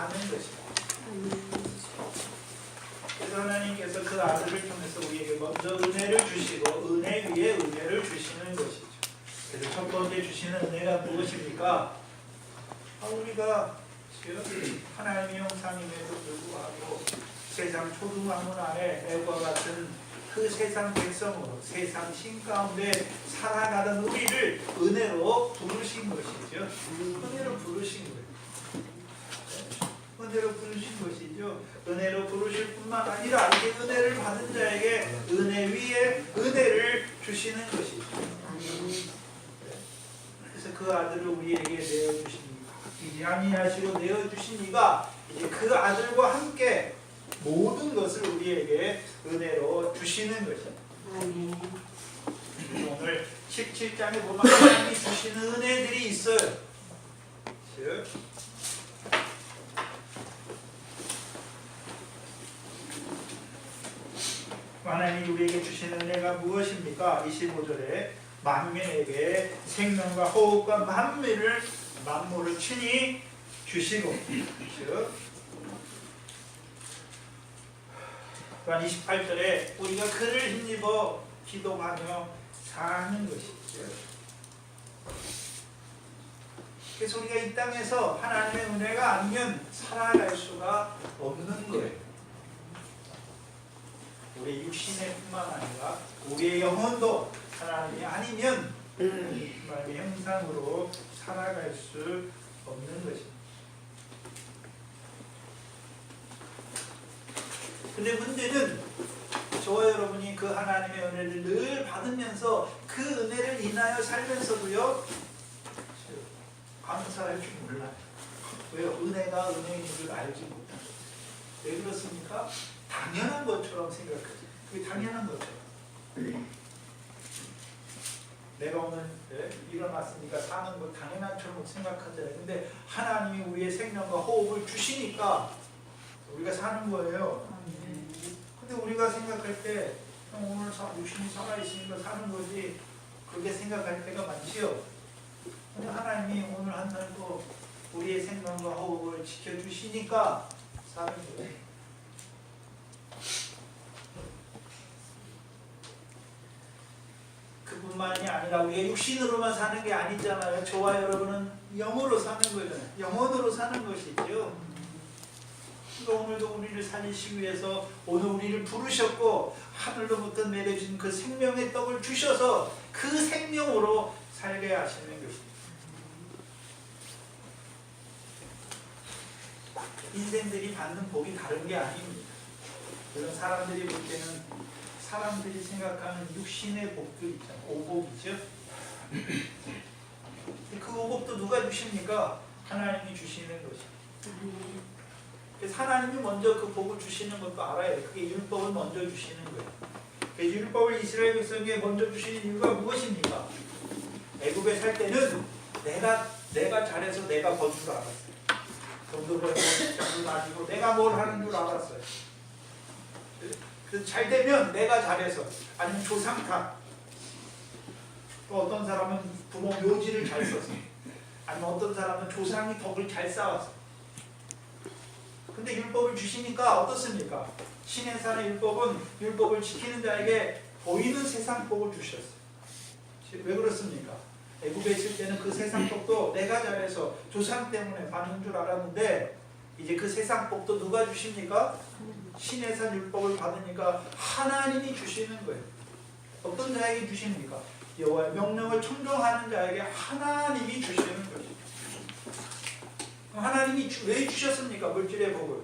받는 것이다. 그래서 하나님께서 그 아들을 통해서 우리에게 먼저 은혜를 주시고 은혜 위에 은혜를 주시는 것이죠. 그래서 첫 번째 주시는 은혜가 무엇입니까? 우리가 하나님의 형상임에도 불구하고 세상 초등학문 안에 애과 같은 그 세상 백성으로 세상 신 가운데 살아가던 우리를 은혜로 부르신 것이죠. 은혜로 부르신 거예요. 은혜로 부르신 것이죠. 은혜로 부르실 뿐만 아니라 이제 은혜를 받은 자에게 은혜 위에 은혜를 주시는 것이죠. 그래서 그 아들을 우리에게 내어주십니다. 이제 아니하시고 내어주신 이가 이제 그 아들과 함께 모든 것을 우리에게 은혜로 주시는 것입니다. 오늘 17장에 보면 하나님이 주시는 은혜들이 있어요. 즉 하나님이 우리에게 주시는 은혜가 무엇입니까? 25절에 만민에게 생명과 호흡과 만물을 친히 주시고, 즉 또한 28절에 우리가 그를 힘입어 기도하며 사는 것이죠. 그래서 우리가 이 땅에서 하나님의 은혜가 아니면 살아갈 수가 없는 거예요. 우리 육신의 뿐만 아니라 우리의 영혼도 하나님이 아니면 하나님의 형상으로 살아갈 수 없는 것입니다. 근데 문제는 저와 여러분이 그 하나님의 은혜를 늘 받으면서 그 은혜를 인하여 살면서도요 감사할 줄 몰라요. 왜요? 은혜가 은혜인 줄 알지 못합니다. 왜 그렇습니까? 당연한 것처럼 생각하죠. 그게 당연한 것처럼. 내가 오늘 일어났으니까 사는 거 당연한처럼 생각하잖아요. 근데 하나님이 우리의 생명과 호흡을 주시니까 우리가 사는 거예요. 근데 우리가 생각할 때 오늘 육신이 살아있으니까 사는 거지 그렇게 생각할 때가 많지요. 근데 하나님이 오늘 한 날도 우리의 생명과 호흡을 지켜주시니까 사는 거예요. 그뿐만이 아니라 우리가 육신으로만 사는 게 아니잖아요. 저와 여러분은 영으로 사는 거잖아요. 영혼으로 사는 것이죠. 그러니까 오늘도 우리를 살리시기 위해서 오늘 우리를 부르셨고 하늘로부터 내려진 그 생명의 떡을 주셔서 그 생명으로 살게 하시는 것입니다. 인생들이 받는 복이 다른 게 아닙니다. 그런 사람들이 볼 때는 사람들이 생각하는 육신의 복들 있잖아요. 오복이죠. 그 오복도 누가 주십니까? 하나님이 주시는 것입니다. 그래서 하나님이 먼저 그 복을 주시는 것도 알아야 돼요. 그게 율법을 먼저 주시는 거예요. 그래서 율법을 이스라엘 백성에게 먼저 주시는 이유가 무엇입니까? 애굽에 살 때는 내가 잘해서 내가 번 줄 알았어요. 돈도 벌고 장도 가지고 내가 뭘 하는 줄 알았어요. 그래서 잘 되면 내가 잘해서 아니면 조상 탓. 또 어떤 사람은 부모 묘지를 잘 써서 아니면 어떤 사람은 조상이 덕을 잘 쌓아서. 근데 율법을 주시니까 어떻습니까? 신의 산의 율법은 율법을 지키는 자에게 보이는 세상 복을 주셨어요. 왜 그렇습니까? 애굽에 있을 때는 그 세상 복도 내가 잘해서 조상 때문에 받는 줄 알았는데 이제 그 세상 복도 누가 주십니까? 신의 산 율법을 받으니까 하나님이 주시는 거예요. 어떤 자에게 주십니까? 여호와의 명령을 청종하는 자에게 하나님이 주시는 것이죠. 하나님이 왜 주셨습니까? 물질의 복을.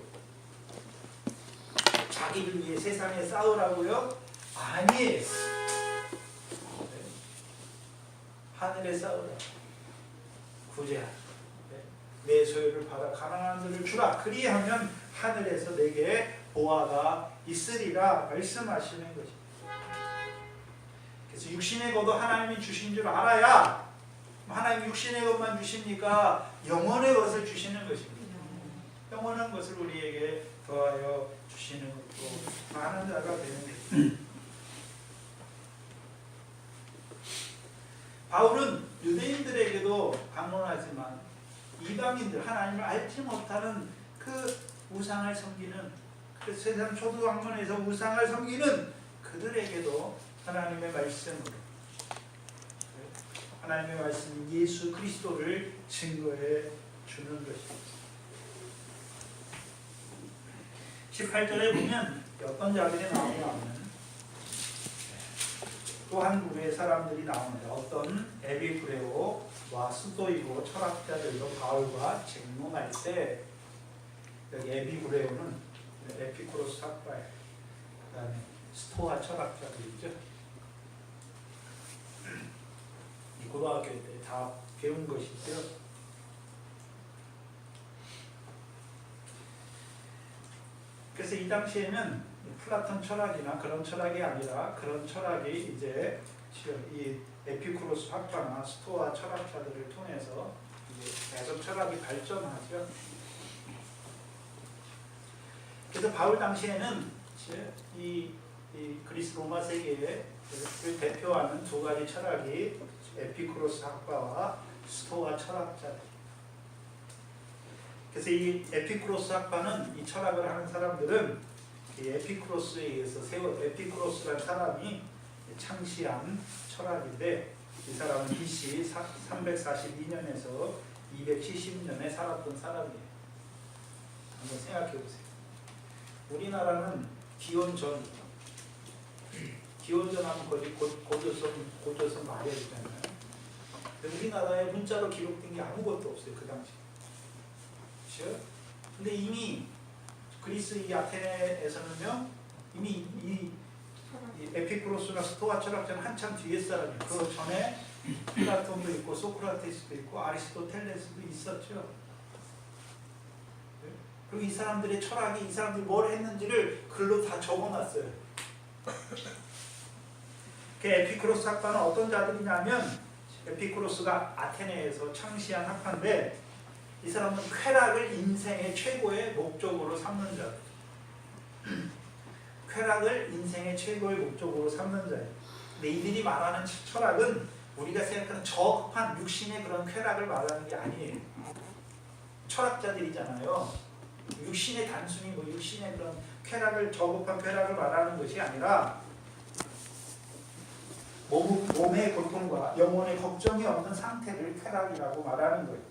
자기를 위해 세상에 쌓으라고요? 아니에요. 하늘에 쌓으라. 구제하라. 내 소유를 받아 가난한 자들을 주라. 그리하면 하늘에서 내게 보화가 있으리라 말씀하시는 것입니다. 그래서 육신의 것도 하나님이 주신 줄 알아야 하나님 육신의 것만 주십니까? 영혼의 것을 주시는 것입니다. 영원한 것을 우리에게 더하여 주시는 것도 많은 자가 되는 것입니다. 바울은 유대인들에게도 강론하지만 이방인들, 하나님을 알지 못하는 그 우상을 섬기는, 그 세상 초등학문에서 우상을 섬기는 그들에게도 하나님의 말씀으로, 하나님의 말씀 예수 그리스도를 증거해 주는 것입니다. 18절에 보면 어떤 자들이 나오냐면 또 한 부류의 사람들이 나옵니다. 어떤 에피쿠레오와 스토이고 철학자들도 바울과 쟁론할 때, 여기 에피쿠레오는 에피쿠로스 학파예요. 그 다음에 스토아 철학자들이죠. 이 고등학교 때 다 배운 것이죠. 그래서 이 당시에는 플라톤 철학이나 그런 철학이 아니라 그런 철학이 이제 이 에피쿠로스 학파나 스토아 철학자들을 통해서 이제 계속 철학이 발전하죠. 그래서 바울 당시에는 이 그리스 로마 세계를 대표하는 두 가지 철학이 에피쿠로스 학파와 스토아 철학자들. 그래서 이 에피쿠로스 학파는, 이 철학을 하는 사람들은 이 에피쿠로스에 의해서 에피쿠로스라는 사람이 창시한 철학인데, 이 사람은 BC 342년에서 270년에 살았던 사람이에요. 한번 생각해 보세요. 우리나라는 기원전 하면 거의 고조선 말이잖아요. 우리나라에 문자로 기록된 게 아무것도 없어요, 그 당시. 그렇죠? 근데 이미 그리스 이 아테네에서는요, 이미 이 에피쿠로스나 스토아 철학자는 한참 뒤에 사람이에요. 그 전에 플라톤도 있고 소크라테스도 있고 아리스토텔레스도 있었죠. 그리고 이 사람들의 철학이, 이 사람들이 뭘 했는지를 글로 다 적어놨어요. 그 에피쿠로스 학파는 어떤 자들이냐면, 에피쿠로스가 아테네에서 창시한 학파인데, 이 사람은 쾌락을 인생의 최고의 목적으로 삼는 자. 쾌락을 인생의 최고의 목적으로 삼는 자예요. 근데 이들이 말하는 철학은 우리가 생각하는 저급한 육신의 그런 쾌락을 말하는 게 아니에요. 철학자들이잖아요. 육신의 단순히 육신의 그런 쾌락을, 저급한 쾌락을 말하는 것이 아니라 몸의 고통과 영혼의 걱정이 없는 상태를 쾌락이라고 말하는 거예요.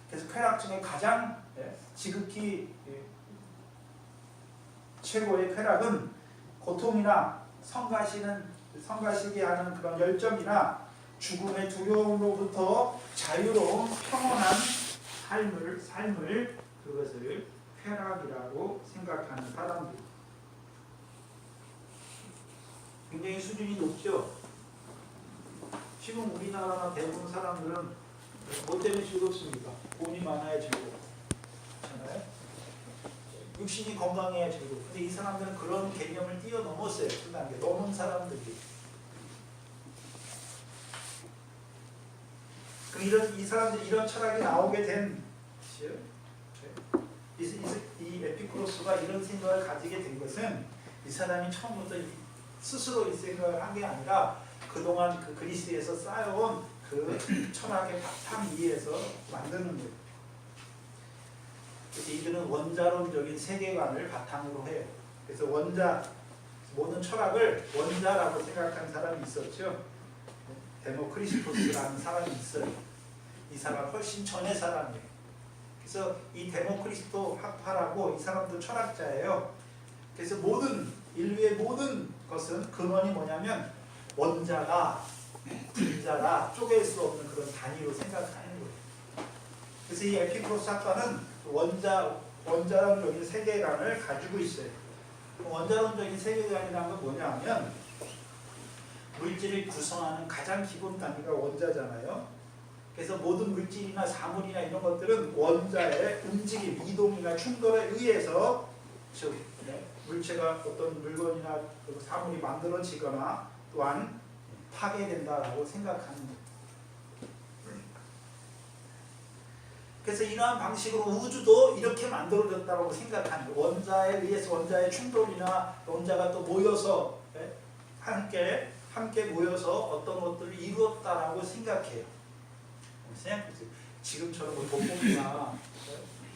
그래서 쾌락 중에 가장 지극히 최고의 쾌락은 고통이나 성가시게 하는 그런 열정이나 죽음의 두려움으로부터 자유로운 평온한 삶을 그것을 쾌락이라고 생각하는 사람들. 굉장히 수준이 높죠. 지금 우리나라나 대부분 사람들은 뭐 때문에 즐겁습니까? 돈이 많아야 즐겁고, 그렇잖아요? 육신이 건강해야 즐겁고. 근데 이 사람들은 그런 개념을 뛰어넘었어요. 그 단계 넘은 사람들이. 그럼 이 사람들이 이런 철학이 나오게 된, 이 에피쿠로스가 이런 생각을 가지게 된 것은, 이 사람이 처음부터 스스로 이 생각을 한 게 아니라 그동안 그 그리스에서 쌓여온 그 철학의 바탕 위에서 만드는 거예요. 그래서 이들은 원자론적인 세계관을 바탕으로 해요. 그래서 모든 철학을 원자라고 생각하는 사람이 있었죠. 데모크리스토스라는 사람이 있어요. 이 사람 훨씬 전의 사람이에요. 그래서 이 데모크리스토 학파라고, 이 사람도 철학자예요. 그래서 인류의 모든 것은 근원이 뭐냐면 원자가 분자가 쪼갤 수 없는 그런 단위로 생각하는 거예요. 그래서 이 에피쿠로스 학파는 원자론적인 세계관을 가지고 있어요. 원자론적인 세계관이라는 건 뭐냐 하면, 물질을 구성하는 가장 기본 단위가 원자잖아요. 그래서 모든 물질이나 사물이나 이런 것들은 원자의 움직임, 이동이나 충돌에 의해서 물체가 어떤 물건이나 사물이 만들어지거나 또한 파괴된다라고 생각하는 거예요. 그래서 이러한 방식으로 우주도 이렇게 만들어졌다고 생각하는 거예요. 원자에 의해서 원자의 충돌이나 원자가 또 모여서 함께 모여서 어떤 것들을 이루었다라고 생각해요. 지금처럼 돋보기나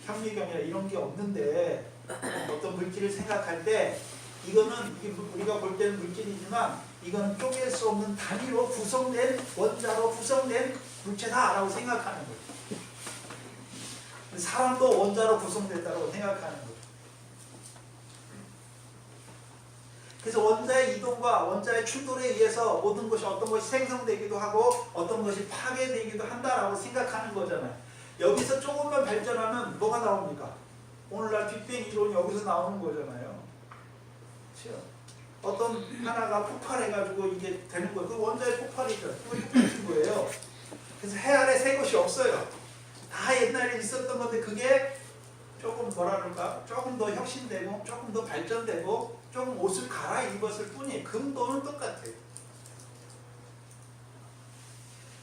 현미경이나 이런 게 없는데 어떤 물질을 생각할 때 이거는 우리가 볼 때는 물질이지만 이거는 쪼갤 수 없는 단위로 구성된 원자로 구성된 물체다라고 생각하는 거예요. 사람도 원자로 구성됐다고 생각하는 거예요. 그래서 원자의 이동과 원자의 충돌에 의해서 모든 것이 어떤 것이 생성되기도 하고 어떤 것이 파괴되기도 한다라고 생각하는 거잖아요. 여기서 조금만 발전하면 뭐가 나옵니까? 오늘날 빅뱅 이론이 여기서 나오는 거잖아요. 그렇죠? 어떤 하나가 폭발해가지고 이게 되는 거예요. 그 원자의 폭발이죠. 그게 똑같은 거예요. 그래서 해 아래 새 것이 없어요. 다 옛날에 있었던 건데 그게 조금 뭐라 그럴까? 조금 더 혁신되고 조금 더 발전되고 조금 옷을 갈아입었을 뿐이에요. 근본은 똑같아요.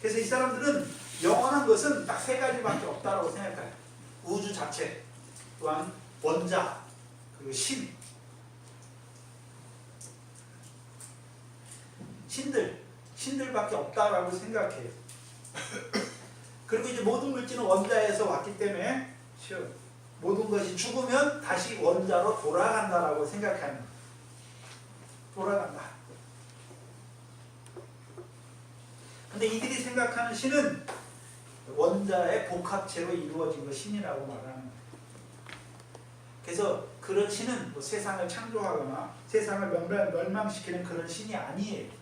그래서 이 사람들은 영원한 것은 딱 세 가지밖에 없다고 생각해요. 우주 자체, 또한 원자, 그리고 신들밖에 없다라고 생각해요. 그리고 이제 모든 물질은 원자에서 왔기 때문에 모든 것이 죽으면 다시 원자로 돌아간다라고 생각하는 거예요. 돌아간다. 근데 이들이 생각하는 신은 원자의 복합체로 이루어진 것 신이라고 말하는 거예요. 그래서 그런 신은 뭐 세상을 창조하거나 세상을 멸망시키는 그런 신이 아니에요.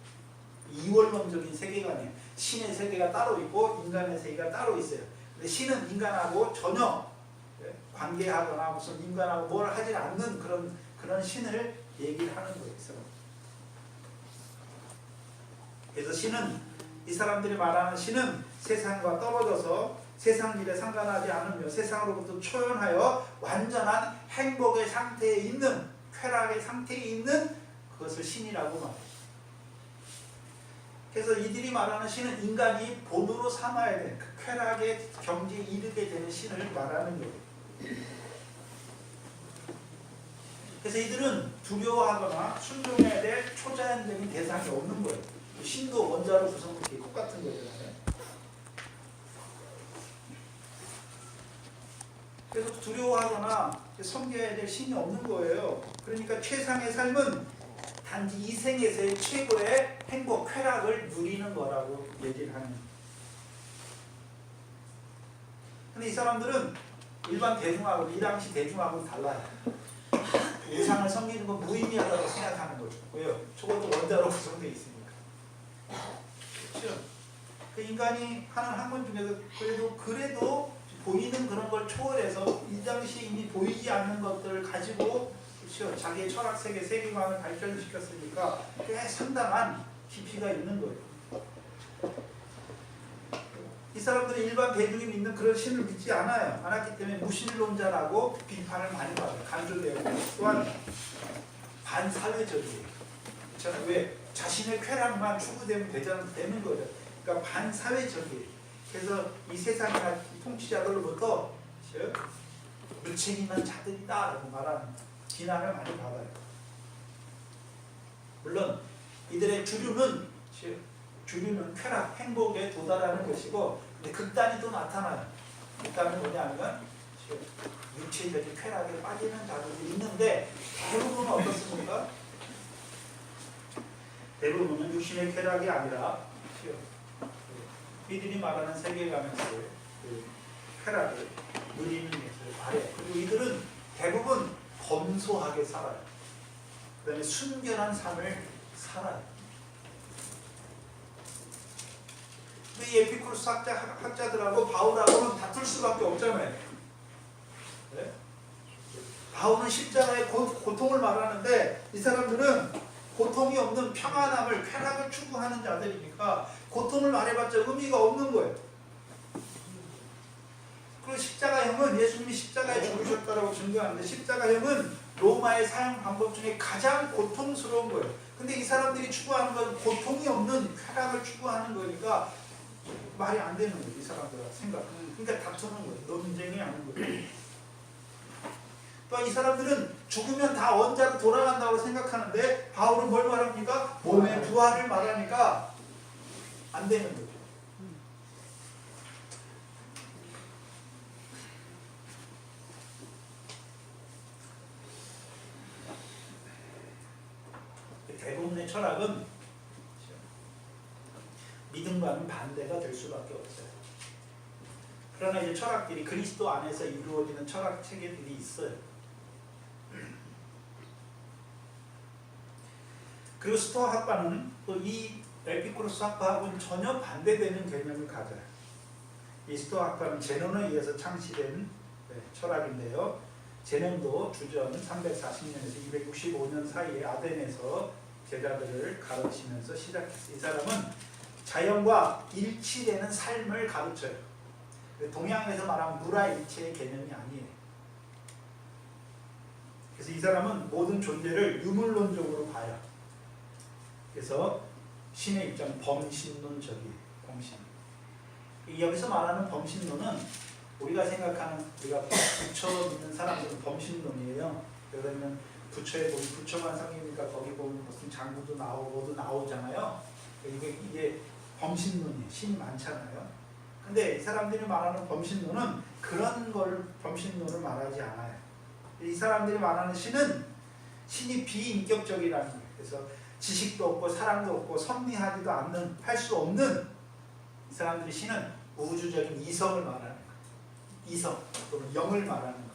이원론적인 세계관이에요. 신의 세계가 따로 있고 인간의 세계가 따로 있어요. 근데 신은 인간하고 전혀 관계하거나 무슨 인간하고 뭘 하지 않는 그런 신을 얘기를 하는 거예요. 그래서 신은, 이 사람들이 말하는 신은 세상과 떨어져서 세상 일에 상관하지 않으며 세상으로부터 초연하여 완전한 행복의 상태에 있는, 쾌락의 상태에 있는 그것을 신이라고 말해요. 그래서 이들이 말하는 신은 인간이 본으로 삼아야 되는 그 쾌락의 경지에 이르게 되는 신을 말하는 거예요. 그래서 이들은 두려워하거나 순종해야 될 초자연적인 대상이 없는 거예요. 신도 원자로 구성된 게 똑같은 거잖아요. 그래서 두려워하거나 섬겨야 될 신이 없는 거예요. 그러니까 최상의 삶은 단지 이 생에서의 최고의 행복, 쾌락을 누리는 거라고 얘기를 하는 거예요. 근데 이 사람들은 일반 대중하고 이 당시 대중하고는 달라요. 우상을 섬기는 건 무의미하다고 생각하는 거죠. 왜요? 저것도 원자로 구성되어 있으니까. 그렇죠? 그 인간이 하는 학문 중에서 그래도 보이는 그런 걸 초월해서 이 당시에 이미 보이지 않는 것들을 가지고 그렇죠? 자기의 철학 세계, 세계관을 발전시켰으니까 꽤 상당한 깊이가 있는 거예요. 이 사람들은 일반 대중이 믿는 그런 신을 믿지 않았기 때문에 무신론자라고 비판을 많이 받아요. 간주되고 또한 반사회적이에요. 그렇잖아요. 왜? 자신의 쾌락만 추구되면 되는 거죠. 그러니까 반사회적이에요. 그래서 이 세상이나 통치자들로부터 무책임한 자들이다라고 말하는 비난을 많이 받아요. 물론 이들의 주류는 쾌락, 행복에 도달하는 것이고 근데 극단이 또 나타나요. 극단은 뭐냐면 육체적인 쾌락에 빠지는 자들이 있는데 대부분은 어떻습니까? 대부분은 육신의 쾌락이 아니라 이들이 말하는 세계관에서의 쾌락을 누리는 것을 말해요. 그리고 이들은 대부분 검소하게 살아요. 그 다음에 순결한 삶을 살아요. 근데 이 에피쿠로스 학자들하고 바울하고는 다툴 수밖에 없잖아요. 네? 바울은 십자가의 고통을 말하는데 이 사람들은 고통이 없는 평안함을, 쾌락을 추구하는 자들이니까 고통을 말해봤자 의미가 없는 거예요. 그리고 십자가형은 예수님이 십자가에 죽으셨다고 증거하는데 십자가형은 로마의 사형 방법 중에 가장 고통스러운 거예요. 근데 이 사람들이 추구하는 건 고통이 없는 쾌락을 추구하는 거니까 말이 안 되는 거예요. 이 사람들과 생각. 그러니까 다투는 거예요. 논쟁이 아닌 거예요. 또 이 사람들은 죽으면 다 원자로 돌아간다고 생각하는데 바울은 뭘 말합니까? 몸의 부활을 말하니까 안 되는 거죠. 인간의 철학은 믿음과는 반대가 될 수밖에 없어요. 그러나 이제 철학들이 그리스도 안에서 이루어지는 철학 체계들이 있어요. 그리고 스토아 학파는 또 이 에피쿠로스 학파하고는 전혀 반대되는 개념을 가져요. 이 스토아 학파는 제논에 의해서 창시된 철학인데요. 제논도 주전 340년에서 265년 사이에 아덴에서 제자들을 가르치면서 시작했어요. 이 사람은 자연과 일치되는 삶을 가르쳐요. 동양에서 말하는 무라일체의 개념이 아니에요. 그래서 이 사람은 모든 존재를 유물론적으로 봐요. 그래서 신의 입장은 범신론적이에요. 범신. 여기서 말하는 범신론은 우리가 생각하는, 우리가 부처 믿는 사람들은 범신론이에요. 그러면 부처에 보면 부처만 성이니까 거기 보면 무슨 장구도 나오고 뭐도 나오잖아요. 이게 범신론이에요. 신이 많잖아요. 근데 이 사람들이 말하는 범신론은 그런 걸 범신론을 말하지 않아요. 이 사람들이 말하는 신이 비인격적이라는 거예요. 그래서 지식도 없고 사랑도 없고 섭리하지도 않는, 할 수 없는, 이 사람들이 신은 우주적인 이성을 말하는 거예요. 이성 또는 영을 말하는 거예요.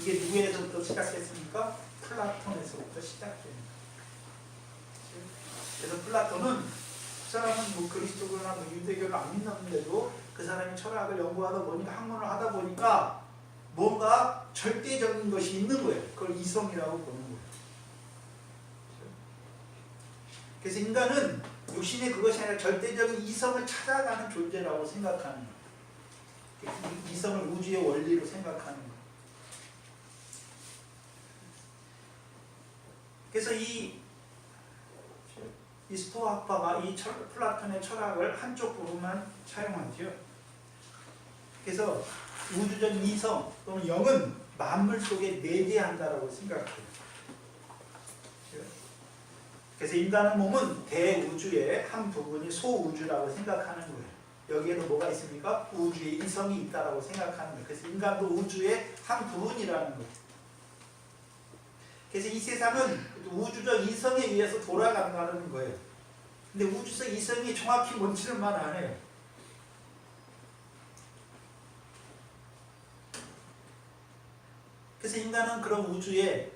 이게 누구에서부터 시작했습니까? 플라톤에서부터 시작됩니다. 그래서 플라톤은 그 사람은 뭐 그리스도교나 뭐 유대교를 안 믿는데도 그 사람이 철학을 연구하다 보니까 학문을 하다 보니까 뭔가 절대적인 것이 있는 거예요. 그걸 이성이라고 보는 거예요. 그래서 인간은 육신의 그것이 아니라 절대적인 이성을 찾아가는 존재라고 생각하는 거예요. 이성을 우주의 원리로 생각하는 거예요. 그래서 이 스토아 학파가 이 플라톤의 철학을 한쪽 부분만 차용하죠. 그래서 우주적인 이성 또는 영은 만물 속에 내재한다라고 생각해요. 그래서 인간의 몸은 대우주의 한 부분이 소우주라고 생각하는 거예요. 여기에도 뭐가 있습니까? 우주의 이성이 있다라고 생각하는 거예요. 그래서 인간도 우주의 한 부분이라는 거예요. 그래서 이 세상은 우주적 이성에 의해서 돌아간다는 거예요. 근데 우주적 이성이 정확히 뭔지는 말 안 해요. 그래서 인간은 그런 우주의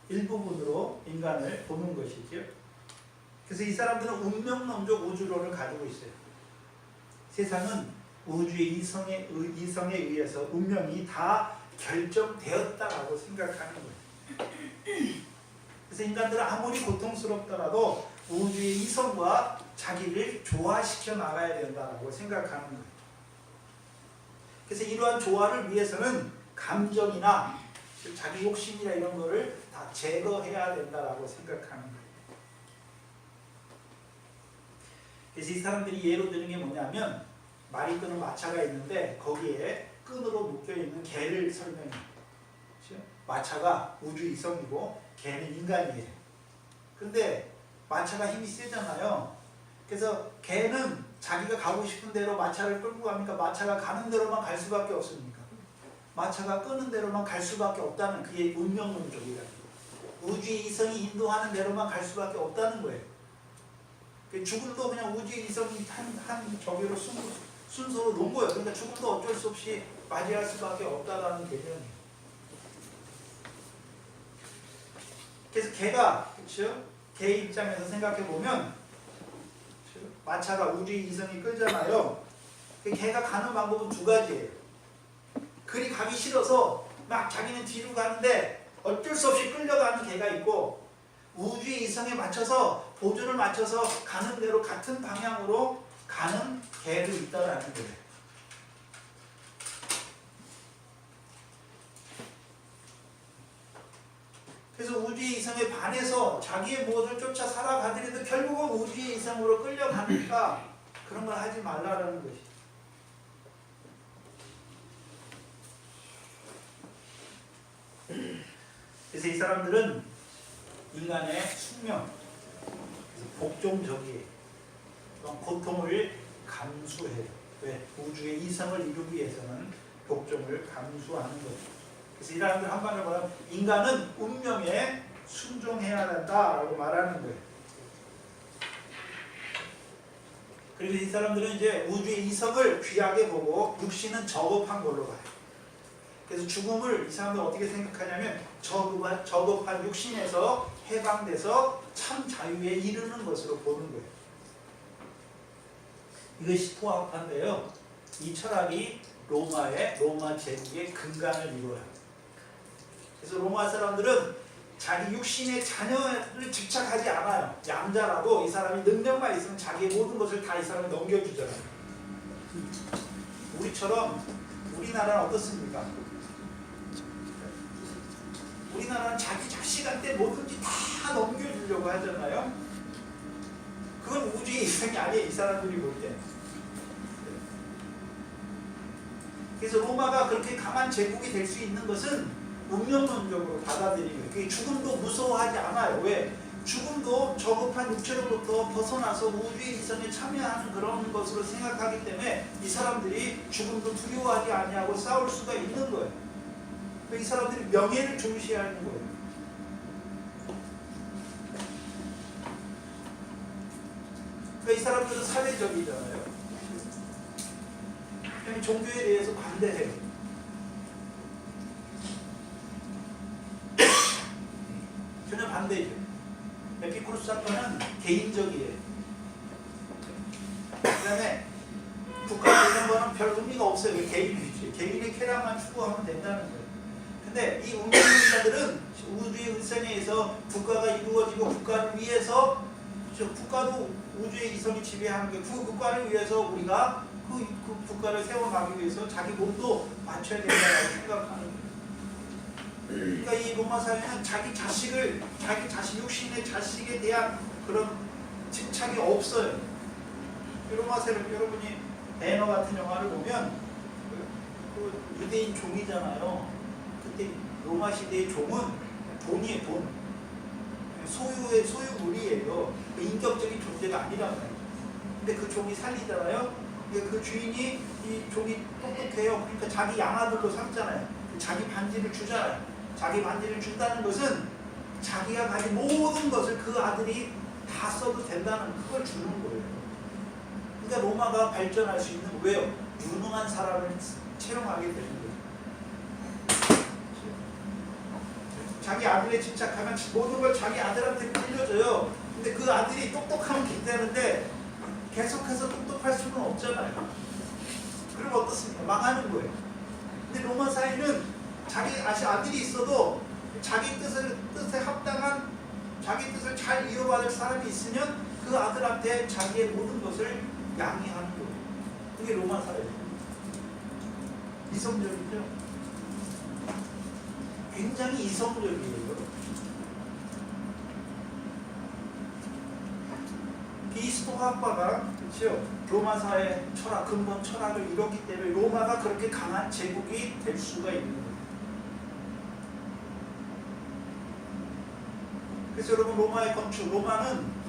일부분으로 인간을 보는 것이죠. 그래서 이 사람들은 운명론적 우주론을 가지고 있어요. 세상은 우주의 이성에 의해서 운명이 다 결정되었다라고 생각하는 거예요. 그래서 인간들은 아무리 고통스럽더라도 우주의 이성과 자기를 조화시켜 나가야 된다고 생각하는 거예요. 그래서 이러한 조화를 위해서는 감정이나 자기 욕심이나 이런 거를 다 제거해야 된다고 생각하는 거예요. 그래서 이 사람들이 예로 드는 게 뭐냐면, 말이 끄는 마차가 있는데 거기에 끈으로 묶여있는 개를 설명해요. 그렇죠? 마차가 우주 이성이고 개는 인간이에요. 근데 마차가 힘이 세잖아요. 그래서 개는 자기가 가고 싶은 대로 마차를 끌고 가니까 마차가 가는 대로만 갈 수밖에 없습니까? 마차가 끄는 대로만 갈 수밖에 없다는, 그게 운명론적이라는 거예요. 우주의 이성이 인도하는 대로만 갈 수밖에 없다는 거예요. 죽음도 그냥 우주의 이성이 한 저기로 순서로 놓은 거예요. 그러니까 죽음도 어쩔 수 없이 맞이할 수밖에 없다라는 개념이에요. 그래서 개가, 그렇죠? 개 입장에서 생각해 보면, 그렇죠? 마차가 우주의 이성이 끌잖아요. 개가 가는 방법은 두 가지예요. 그리 가기 싫어서 막 자기는 뒤로 가는데 어쩔 수 없이 끌려가는 개가 있고, 우주의 이성에 맞춰서 보조를 맞춰서 가는 대로 같은 방향으로 가는 개도 있다라는 거예요. 그래서 우주의 이성에 반해서 자기의 무엇을 쫓아 살아가더라도 결국은 우주의 이성으로 끌려가니까 그런 걸 하지 말라라는 것이. 그래서 이 사람들은 인간의 숙명, 복종적이에요. 고통을 감수해요. 왜? 우주의 이성을 이루기 위해서는 복종을 감수하는 거죠. 그래서 이 사람들 한마디로 말하면 인간은 운명의 순종해야 한다라고 말하는 거예요. 그리고 이 사람들은 이제 우주의 이성을 귀하게 보고 육신은 저급한 걸로 봐요. 그래서 죽음을 이 사람들 어떻게 생각하냐면 저급한 육신에서 해방돼서 참 자유에 이르는 것으로 보는 거예요. 이것이 스토아파인데요. 이 철학이 로마 제국의 근간을 이루어요. 그래서 로마 사람들은 자기 육신의 자녀를 집착하지 않아요. 양자라고 이 사람이 능력만 있으면 자기의 모든 것을 다 이 사람이 넘겨주잖아요. 우리처럼 우리나라는 어떻습니까? 우리나라는 자기 자식한테 뭐든지 다 넘겨주려고 하잖아요. 그건 우주의 이상이 아니에요. 이 사람들이 볼 때. 그래서 로마가 그렇게 강한 제국이 될 수 있는 것은 운명론적으로 받아들이는 거예요. 죽음도 무서워하지 않아요. 왜? 죽음도 저급한 육체로부터 벗어나서 우주의 이성에 참여하는 그런 것으로 생각하기 때문에 이 사람들이 죽음도 두려워하지 아니하고 싸울 수가 있는 거예요. 이 사람들이 명예를 중시하는 거예요. 그러니까 이 사람들은 사회적이잖아요. 종교에 대해서 관대해요. 전혀 반대죠. 에피쿠로스 사건은 개인적이에요. 그 다음에 국가 이런 거는 별 의미가 없어요. 개인이지. 개인의 쾌락만 추구하면 된다는 거예요. 근데 이 운명론자들은 우주의 일성에 의해서 국가가 이루어지고 국가를 위해서 국가도 우주의 이성이 지배하는 거예요. 그 국가를 위해서 우리가 그 국가를 세워가기 위해서 자기 몸도 맞춰야 된다고 생각하는 거예요. 그러니까 이 로마 사회는 자기 자식 육신의 자식에 대한 그런 집착이 없어요. 로마 사회 여러분이 배너 같은 영화를 보면 그 유대인 종이잖아요. 그때 로마 시대의 종은 돈이에요, 돈. 소유물이에요. 인격적인 존재가 아니란 말이에요. 근데 그 종이 살리잖아요. 그 주인이 이 종이 똑똑해요. 그러니까 자기 양아들로 삼잖아요. 자기 반지를 주잖아요. 자기 반지를 준다는 것은 자기가 가진 모든 것을 그 아들이 다 써도 된다는 그걸 주는 거예요. 그러니까 로마가 발전할 수 있는 왜요? 유능한 사람을 채용하게 되는 거예요. 자기 아들에 집착하면 모든 걸 자기 아들한테 빌려줘요. 근데 그 아들이 똑똑하면 괜찮은데 계속해서 똑똑할 수는 없잖아요. 그럼 어떻습니까? 망하는 거예요. 근데 로마 사회는 자기 아들이 있어도 자기 뜻에 합당한 자기 뜻을 잘 이어받을 사람이 있으면 그 아들한테 자기의 모든 것을 양해하는 거예요. 그게 로마 사회예요. 이성적이죠. 굉장히 이성적이에요. 이 스토아파가 그렇죠. 로마 사회 철학, 근본 철학을 이뤘기 때문에 로마가 그렇게 강한 제국이 될 수가 있는 거예요. 그래서 여러분 로마의 건축, 로마는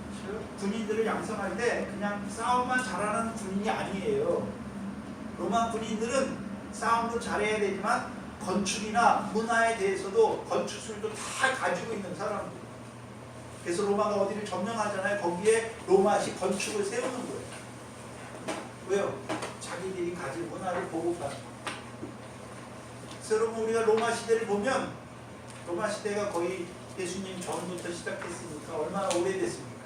군인들을 양성할 때 그냥 싸움만 잘하는 군인이 아니에요. 로마 군인들은 싸움도 잘해야 되지만 건축이나 문화에 대해서도 건축술도 다 가지고 있는 사람들. 그래서 로마가 어디를 점령하잖아요. 거기에 로마식 건축을 세우는 거예요. 왜요? 자기들이 가진 문화를 보고받는 거예요. 그래서 여러분 우리가 로마 시대를 보면 로마 시대가 거의 예수님 전부터 시작했으니까 얼마나 오래됐습니까?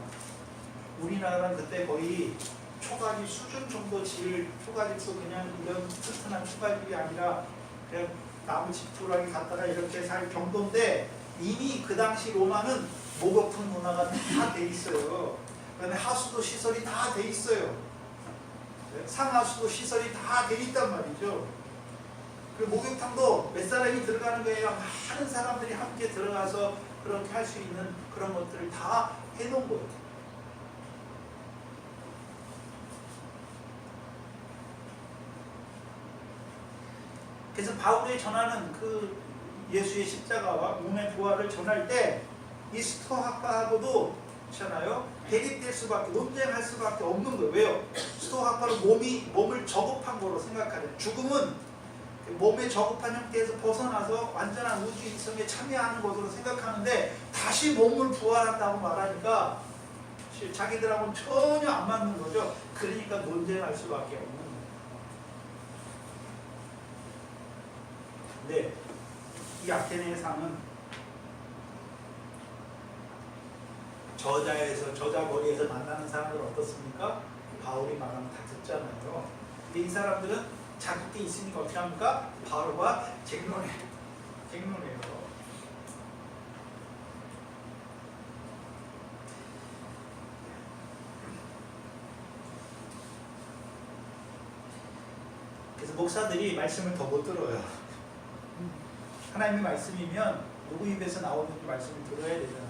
우리나라는 그때 거의 초가집 수준 정도 지을 초가집도 그냥 이런 튼튼한 초가집이 아니라 그냥 나무 지푸라기 갖다가 이렇게 살 정도인데 이미 그 당시 로마는 목욕탕 문화가 다 돼 있어요. 그다음에 하수도 시설이 다 돼 있어요. 상하수도 시설이 다 돼 있단 말이죠. 그리고 목욕탕도 몇 사람이 들어가는 거예요. 많은 사람들이 함께 들어가서 그렇게 할 수 있는 그런 것들을 다 해놓은 거예요. 그래서 바울이 전하는 그 예수의 십자가와 몸의 부활을 전할 때 이 스토아파하고도 있잖아요. 대립될 수밖에, 논쟁할 수밖에 없는 거예요. 왜요? 스토아파는 몸을 저급한 거로 생각하죠. 죽음은 몸의 저급한 형태에서 벗어나서 완전한 우주 인성에 참여하는 것으로 생각하는데 다시 몸을 부활한다고 말하니까 자기들하고는 전혀 안 맞는 거죠. 그러니까 논쟁할 수밖에 없는 거예요. 근데 이 아테네의 상은 저자거리에서 만나는 사람들 어떻습니까? 바울이 말하면 다 듣잖아요. 근데 이 사람들은 자국에 있으니까 어떻게 합니까? 바울과 쟁론해요. 그래서 목사들이 말씀을 더 못 들어요. 하나님의 말씀이면 누구 입에서 나오는지 말씀을 들어야 되잖아요.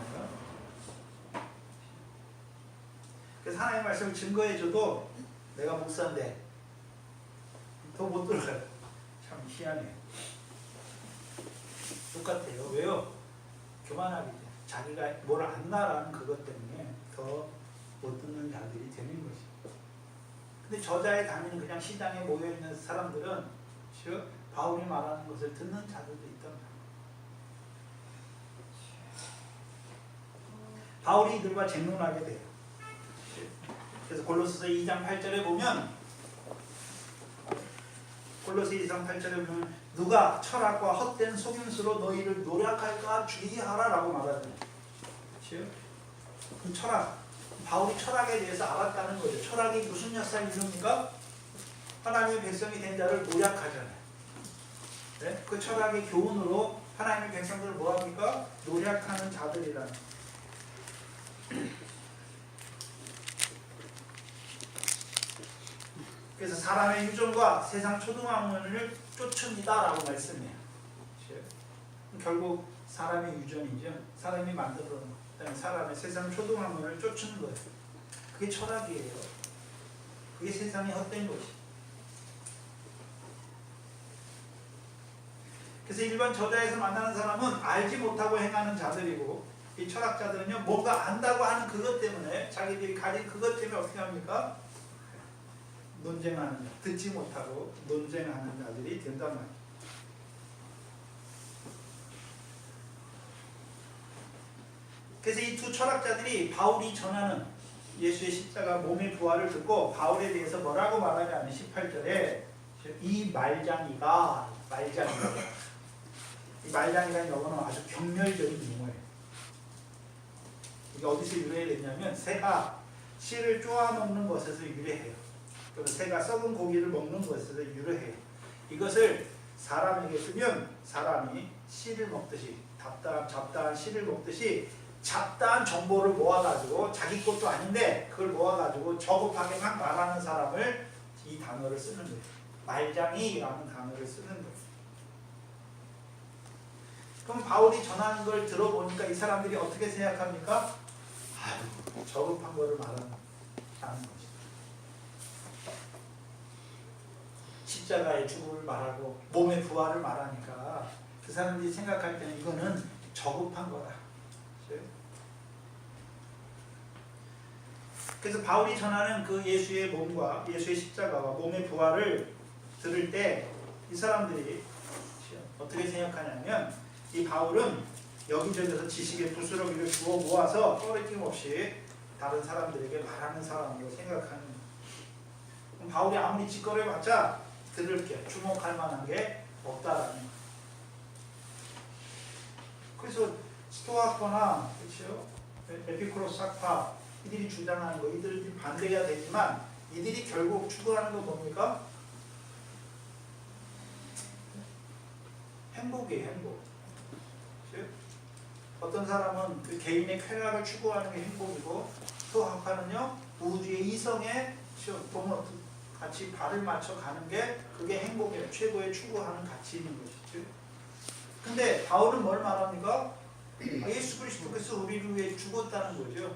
그래서 하나님의 말씀을 증거해줘도 내가 목사인데 더 못 들어요. 참 희한해요. 똑같아요. 왜요? 교만하기 때문에. 자기가 뭘 안다라는 그것 때문에 더 못 듣는 자들이 되는 것이죠. 근데 저자의 당연히 그냥 시장에 모여있는 사람들은 즉 바울이 말하는 것을 듣는 자들도 있단 말이에요. 바울이 이들과 쟁론하게 돼요. 그래서 골로새서 2장 8절에 보면 누가 철학과 헛된 속임수로 너희를 노력할까 주의하라 라고 말하잖아요. 그렇죠? 그 철학, 바울이 철학에 대해서 알았다는 거죠. 철학이 무슨 역사를 이룹니까? 하나님의 백성이 된 자를 노력하잖아요. 네? 그 철학의 교훈으로 하나님의 백성들을 뭐합니까? 노력하는 자들이라는. 그래서 사람의 유전과 세상 초등학문을 쫓습니다 라고 말씀해요. 결국 사람의 유전이죠. 사람이 만들어 놓은 사람의 세상 초등학문을 쫓는 거예요. 그게 철학이에요. 그게 세상에 헛된 것이. 그래서 일반 저자에서 만나는 사람은 알지 못하고 행하는 자들이고, 이 철학자들은요 뭔가 안다고 하는 그것 때문에, 자기들이 가진 그것 때문에 어떻게 합니까? 논쟁하는, 듣지 못하고 논쟁하는 자들이 된단 말이에요. 그래서 이 두 철학자들이 바울이 전하는 예수의 십자가 몸의 부활을 듣고 바울에 대해서 뭐라고 말하냐면 18절에 이 말장이가 이 말장이라는 영어는 아주 경멸적인 용어예요. 이게 어디서 유래됐냐면 새가 씨를 쪼아 먹는 것에서 유래해요. 또는 새가 썩은 고기를 먹는 것에서 유래해요. 이것을 사람에게 쓰면 사람이 씨를 먹듯이 잡다한 씨를 먹듯이 잡다한 정보를 모아가지고 자기 것도 아닌데 그걸 모아가지고 저급하게만 말하는 사람을 이 단어를 쓰는 거예요. 말장이라는 단어를 쓰는 거예요. 그럼 바울이 전하는 걸 들어보니까 이 사람들이 어떻게 생각합니까? 아유, 저급한 거를 말하는 것이다. 십자가의 죽음을 말하고 몸의 부활을 말하니까 그 사람들이 생각할 때는 이거는 저급한 거다. 그래서 바울이 전하는 그 예수의 몸과 예수의 십자가와 몸의 부활을 들을 때 이 사람들이 어떻게 생각하냐면, 이 바울은 여기저기서 지식의 부스러기를 주워 모아서 꺼리낌없이 다른 사람들에게 말하는 사람으로 생각하는 거예요. 바울이 아무리 짓거려봤자 들을 게, 주목할 만한 게 없다라는 거예요. 그래서 스토아거나 그렇죠? 에피쿠로스 학파 이들이 주장하는 거, 이들이 반대가 되지만 이들이 결국 추구하는 건 뭡니까? 행복이에요, 행복. 그렇죠? 어떤 사람은 그 개인의 쾌락을 추구하는 게 행복이고, 또 학파는요 우주의 이성에 같이 발을 맞춰 가는 게 그게 행복이에요. 최고의 추구하는 가치 있는 것이죠. 근데 바울은 뭘 말합니까? 예수 그리스도께서 우리를 위해 죽었다는 거죠.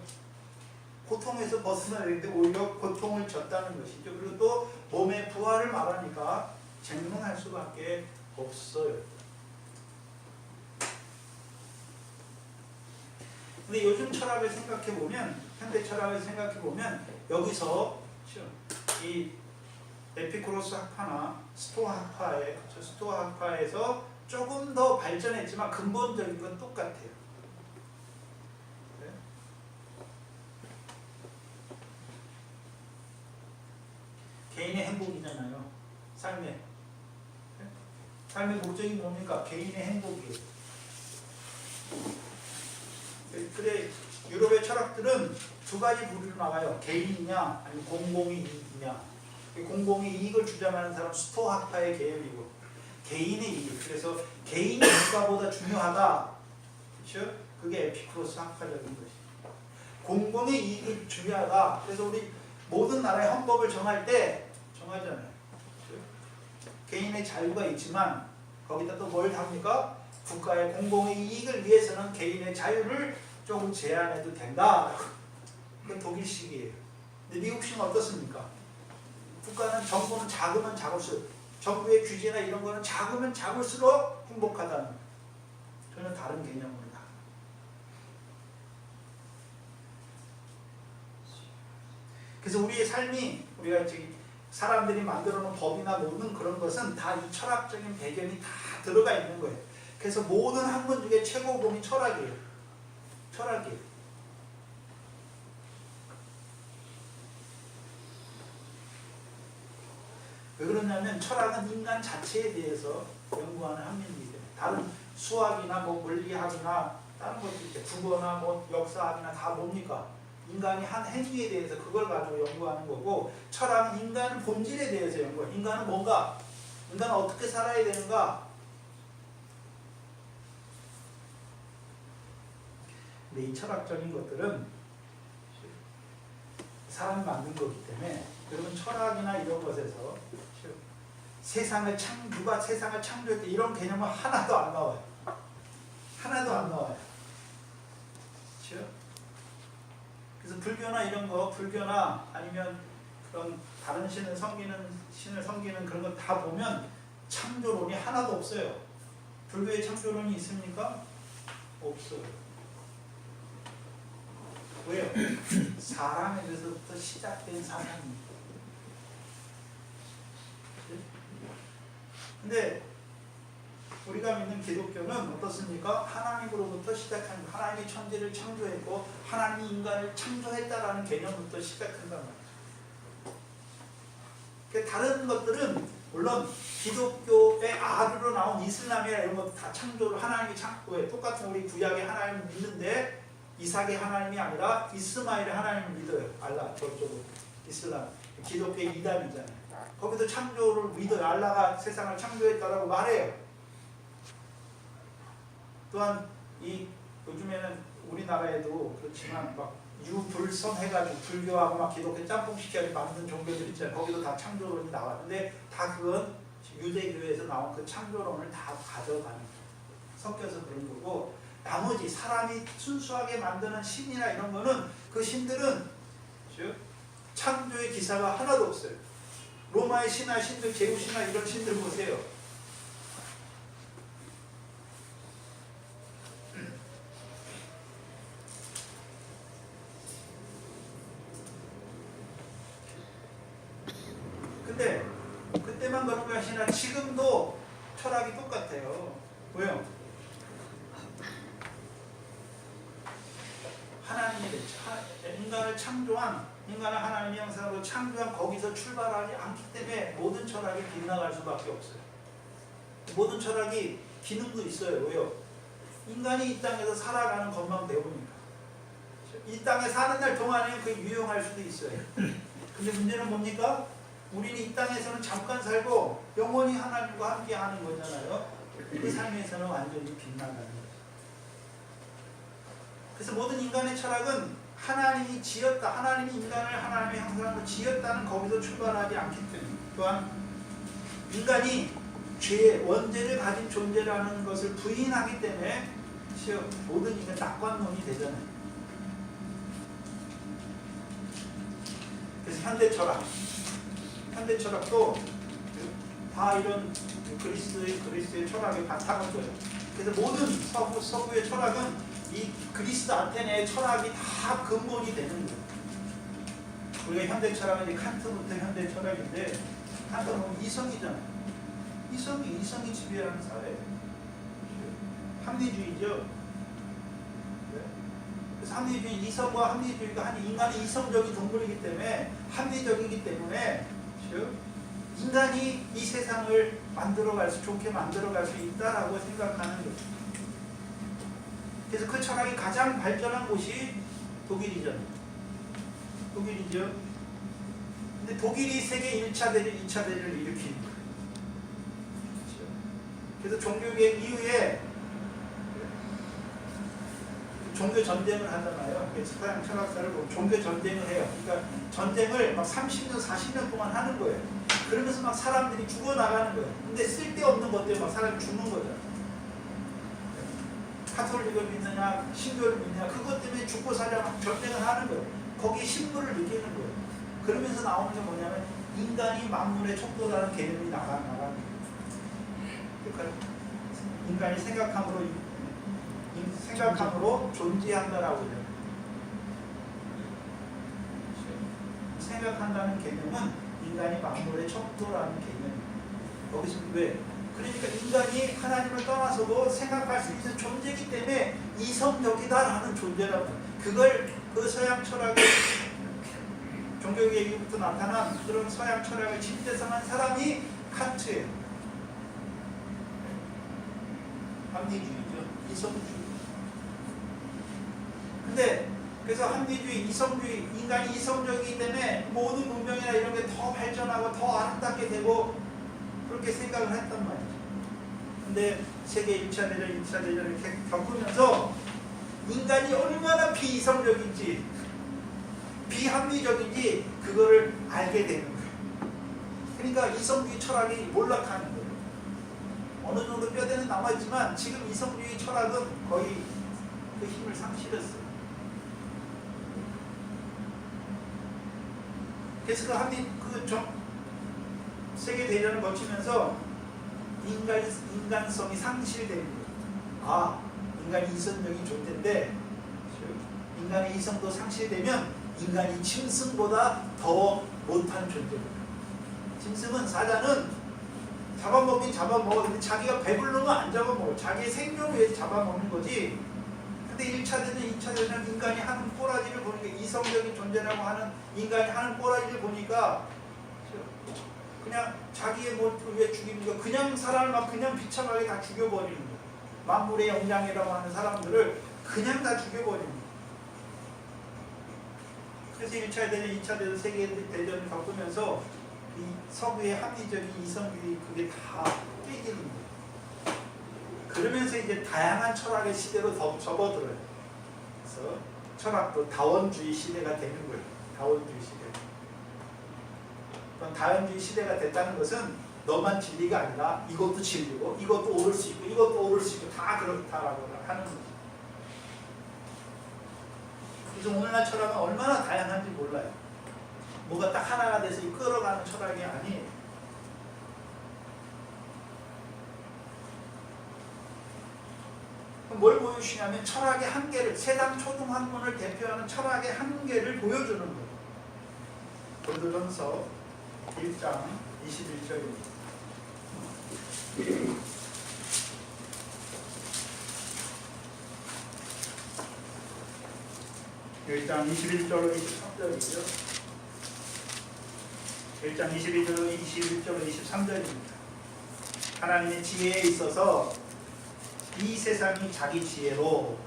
고통에서 벗어나야 되는데 오히려 고통을 졌다는 것이죠. 그리고 또 몸의 부활을 말하니까 쟁론할 수밖에 없어요. 근데 요즘 철학을 생각해 보면, 현대 철학을 생각해 보면 여기서 이 에피쿠로스 학파나 스토아 학파에서 조금 더 발전했지만 근본적인 건 똑같아요. 네? 개인의 행복이잖아요. 삶의 목적이 뭡니까? 개인의 행복이에요. 그래 유럽의 철학들은 두 가지 부류로 나가요. 개인이냐 아니면 공공의 이익이냐. 공공의 이익을 주장하는 사람 스토아학파의 계열이고 개인의 이익. 그래서 개인의 국가보다 중요하다. 그렇죠? 그게 에피쿠로스 학파적인 것이. 공공의 이익이 중요하다. 그래서 우리 모든 나라의 헌법을 정할 때 정하잖아요. 그렇죠? 개인의 자유가 있지만 거기다 또 뭘 합니까? 국가의 공공의 이익을 위해서는 개인의 자유를 조금 제한해도 된다. 그건 독일식이에요. 근데 미국식은 어떻습니까? 국가는 정부는 작으면 작을수록 정부의 규제나 이런 거는 작으면 작을수록 행복하다는 전혀 다른 개념입니다. 그래서 우리의 삶이 우리가 지금 사람들이 만들어 놓은 법이나 모든 그런 것은 다 이 철학적인 배경이 다 들어가 있는 거예요. 그래서 모든 학문 중에 최고봉이 철학이에요. 철학이에요. 왜 그러냐면 철학은 인간 자체에 대해서 연구하는 학문이기 때문에 다른 수학이나 뭐 물리학이나 다른 것도 있죠. 국어나 뭐 역사학이나 다 뭡니까? 인간이 한 행위에 대해서 그걸 가지고 연구하는 거고 철학은 인간의 본질에 대해서 연구해요. 인간은 뭔가? 인간은 어떻게 살아야 되는가? 근데 이 철학적인 것들은 사람이 만든 거기 때문에 여러분 철학이나 이런 것에서 누가 세상을 창조했다 이런 개념은 하나도 안 나와요. 하나도 안 나와요. 그렇죠? 그래서 불교나 이런 거, 불교나 아니면 그런 다른 신을 섬기는 그런 거 다 보면 창조론이 하나도 없어요. 불교에 창조론이 있습니까? 없어요. 왜요? 사람에게서부터 시작된 사상입니다. 근데 우리가 믿는 기독교는 어떻습니까? 하나님으로부터 시작한 하나님이 천지를 창조했고 하나님이 인간을 창조했다라는 개념부터 시작한단 말이죠. 다른 것들은 물론 기독교의 아류로 나온 이슬람이나 이런 것도 다 창조를 하나님이 창조해. 똑같은 우리 구약의 하나님을 믿는데 이삭의 하나님이 아니라 이스마엘의 하나님을 믿어요. 알라 저쪽은 이슬람 기독교의 이단이잖아요. 거기도 창조를 믿어요. 알라가 세상을 창조했다라고 말해요. 또한 이 요즘에는 우리나라에도 그렇지만 막 유불선 해가지고 불교하고 막 기독교 짬뽕 시켜서 만든 종교들 있잖아요. 거기도 다 창조론이 나왔는데 다 그건 유대교에서 나온 그 창조론을 다 가져가는 섞여서 그런 거고 나머지 사람이 순수하게 만드는 신이나 이런 거는 그 신들은 즉 창조의 기사가 하나도 없어요. 로마의 신화 신들, 제우스나 이런 신들 보세요. 근데 그때만 그런 것이 아니라 지금도 철학이 똑같아요. 왜요? 하나님이 인간을 하나님의 형상으로 창조한 거기서 출발하지 않기 때문에 모든 철학이 빗나갈 수밖에 없어요. 모든 철학이 기능도 있어요. 왜요? 인간이 이 땅에서 살아가는 것만 배우니까. 이 땅에 사는 날 동안에는 그게 유용할 수도 있어요. 근데 문제는 뭡니까? 우리는 이 땅에서는 잠깐 살고 영원히 하나님과 함께 하는 거잖아요. 그 삶에서는 완전히 빗나가는 거죠. 그래서 모든 인간의 철학은 하나님이 지었다. 하나님이 인간을 하나님의 형상으로 지었다는 거기서 출발하지 않기 때문에 또한 인간이 죄의 원죄를 가진 존재라는 것을 부인하기 때문에 모든 인간 낙관론이 되잖아요. 그래서 현대 철학도 다 이런 그리스의 철학의 바탕을 둬요. 그래서 모든 서구의 철학은 이 그리스 아테네의 철학이 다 근본이 되는 거예요. 우리가 현대 철학은 칸트부터 현대 철학인데 한번 보면 이성이잖아요. 이성이 지배하는 사회. 합리주의죠. 그래서 합리주의, 이성과 합리주의가 한 인간이 이성적인 동물이기 때문에 합리적이기 때문에 인간이 이 세상을 만들어갈 수, 좋게 만들어갈 수 있다라고 생각하는 거죠. 그래서 그 철학이 가장 발전한 곳이 독일이죠. 근데 독일이 세계 1차 대전, 2차 대전을 일으킨 거예요. 그래서 종교개혁 이후에 종교 전쟁을 하잖아요. 서양 철학사를 보면 종교 전쟁을 해요. 그러니까 전쟁을 막 30년, 40년 동안 하는 거예요. 그러면서 막 사람들이 죽어나가는 거예요. 근데 쓸데없는 것 때문에 막 사람이 죽는 거죠. 카톨릭을 믿느냐, 신교를 믿느냐, 그것 때문에 죽고 살려 막 전쟁을 하는 거예요. 거기에 신부를 느끼는 거예요. 그러면서 나오는 게 뭐냐면 인간이 만물의 척도라는 개념이 나가는 거예요. 그러니까 인간이 생각함으로 존재한다라고 해요. 생각한다는 개념은 인간이 만물의 척도라는 개념이에요. 거기서 왜? 그러니까 인간이 하나님을 떠나서도 생각할 수 있는 존재이기 때문에 이성적이다라는 존재라고 해요. 그걸 그 서양 철학의 종교개혁 이후부터 나타난 그런 서양 철학을 집대성한 사람이 칸트예요. 합리주의죠. 이성주의. 근데 그래서 합리주의, 이성주의, 인간이 이성적이기 때문에 모든 문명이나 이런 게 더 발전하고 더 아름답게 되고 그렇게 생각을 했단 말이죠. 근데 세계 1차 대전, 2차 대전을 겪으면서 인간이 얼마나 비이성적인지, 비합리적인지 그거를 알게 되는 거예요. 그러니까 이성주의 철학이 몰락하는 거예요. 어느 정도 뼈대는 남아있지만 지금 이성주의 철학은 거의 그 힘을 상실했어요. 그래서 세계 대전을 거치면서 인간성이 상실되는 거예요. 인간이 이성적인 존재인데 인간의 이성도 상실되면 인간이 짐승보다 더 못한 존재입니다. 짐승은, 사자는 잡아먹긴 잡아먹어. 근데 자기가 배부르면 안 잡아먹어. 자기의 생존을 위해서 잡아먹는 거지. 근데 1차 대전, 2차 대전 인간이 하는 꼬라지를 보니까, 이성적인 존재라고 하는 인간이 하는 꼬라지를 보니까 그냥 자기의 몸을 위해 죽이는 거, 그냥 사람을 막 그냥 비참하게 다 죽여버리는 거예요. 만물의 영장이라고 하는 사람들을 그냥 다 죽여버리는 거예요. 그래서 1차 대전, 2차 대전, 세계 대전을 겪으면서 이 서구의 합리적인 이성주의 그게 다 깨지는 거예요. 그러면서 이제 다양한 철학의 시대로 더 접어들어요. 그래서 철학도 다원주의 시대가 되는 거예요. 다원주의 시대. 다원주의 시대가 됐다는 것은 너만 진리가 아니라 이것도 진리고 이것도 옳을 수 있고 이것도 옳을 수 있고 다 그렇다라고 하는 거죠. 그래서 오늘날 철학은 얼마나 다양한지 몰라요. 뭐가 딱 하나가 돼서 끌어가는 철학이 아니에요. 뭘 보여주시냐면 철학의 한계를, 세상 초등학문을 대표하는 철학의 한계를 보여주는 거예요. 고린도전서 1장 21절입니다. 일장 21절로 23절이죠. 1장 21절로 23절입니다. 하나님의 지혜에 있어서 이 세상이 자기 지혜로,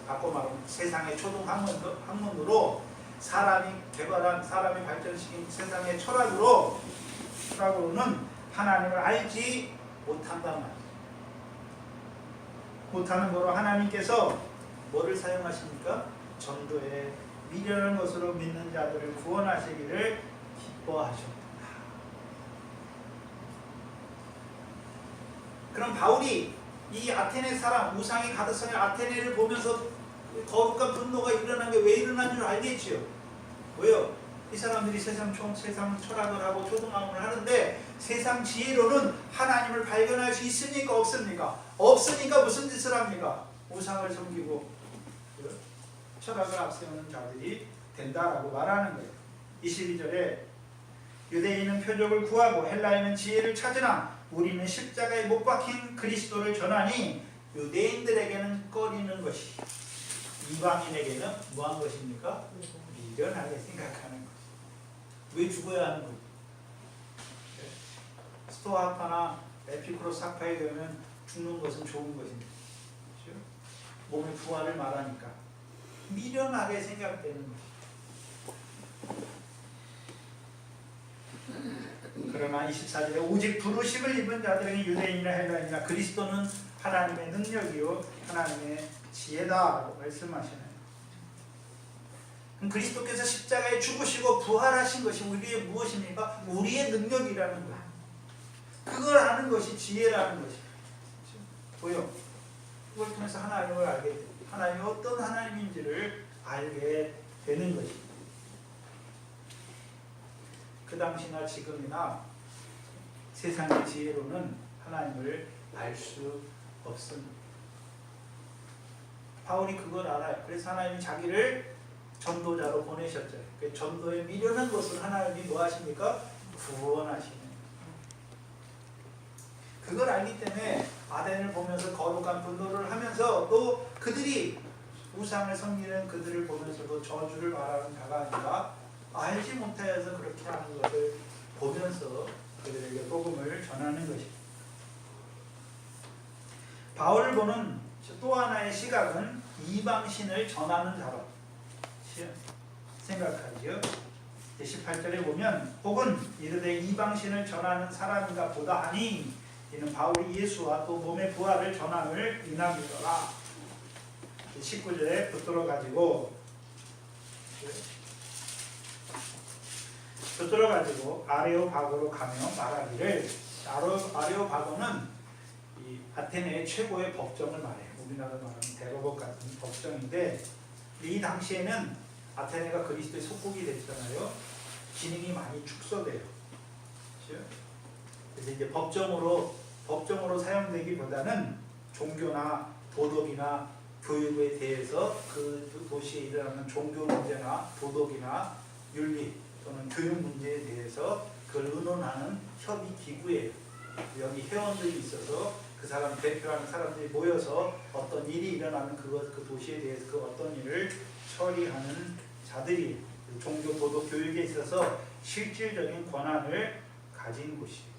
바꿔 말하면 세상의 초등 학문으로 사람이 개발한, 사람이 발전시킨 세상의 철학으로는 하나님을 알지 못한단 말이에요. 못하는 거로 하나님께서 뭐를 사용하십니까? 전도에 미련한 것으로 믿는 자들을 구원하시기를 기뻐하셨다. 그럼 바울이 이 아테네 사람, 우상이 가득성의 아테네를 보면서 거룩한 분노가 일어난 게 왜 일어난 줄 알겠지요? 왜요? 이 사람들이 세상 철학을 하고 초등학문을 하는데 세상 지혜로는 하나님을 발견할 수 있습니까? 없습니까? 없으니까 무슨 짓을 합니까? 우상을 섬기고 철학을 앞세우는 자들이 된다라고 말하는 거예요. 22절에 유대인은 표적을 구하고 헬라인은 지혜를 찾으나 우리는 십자가에 못 박힌 그리스도를 전하니 유대인들에게는 꺼리는 것이 이방인에게는 뭐한 것입니까? 미련하게 생각하는 것이. 왜 죽어야 하는 거지? 스토아파나 에피쿠로스 학파에 되면 죽는 것은 좋은 것입니다. 그렇죠? 몸의 부활을 말하니까 미련하게 생각되는 것이. 그러나 24절에 오직 부르심을 입은 자들에게 유대인이나 헬라인이나 그리스도는 하나님의 능력이요 하나님의 지혜다 말씀하시네요. 그럼 그리스도께서 십자가에 죽으시고 부활하신 것이 우리의 무엇입니까? 우리의 능력이라는 거예요. 그걸 아는 것이 지혜라는 것이에요. 보여. 그걸 통해서 하나님을 알게 돼요. 하나님이 어떤 하나님인지를 알게 되는 것입니다. 그 당시나 지금이나 세상의 지혜로는 하나님을 알 수 없습니다. 바울이 그걸 알아요. 그래서 하나님이 자기를 전도자로 보내셨죠. 그 전도에 미련한 것을 하나님이 뭐 하십니까? 구원하시는. 그걸 알기 때문에 아덴을 보면서 거룩한 분노를 하면서 또 그들이 우상을 섬기는 그들을 보면서도 저주를 말하는 자가 아니라 알지 못하여서 그렇게 하는 것을 보면서 그들에게 복음을 전하는 것입니다. 바울을 보는 또 하나의 시각은 이방신을 전하는 자로 생각하지요. 18절에 보면 혹은 이르되 이방신을 전하는 사람인가 보다 하니 이는 바울이 예수와 또 몸의 부활을 전함을 인함이더라. 19절에 붙들어 가지고 아레오바고로 가며 말하기를 아레오바고는 이 아테네의 최고의 법정을 말해요. 우리나라 말하면 대법원 같은 법정인데 이 당시에는 아테네가 그리스도의 속국이 됐잖아요. 기능이 많이 축소돼요. 그렇죠? 그래서 이제 법정으로 사용되기보다는 종교나 도덕이나 교육에 대해서 그 도시에 일어나는 종교 문제나 도덕이나 윤리 또는 교육 문제에 대해서 그걸 의논하는 협의 기구예요. 여기 회원들이 있어서 그 사람 대표하는 사람들이 모여서 어떤 일이 일어나면 그 도시에 대해서 그 어떤 일을 처리하는 자들이 종교 도덕 교육에 있어서 실질적인 권한을 가진 곳이에요.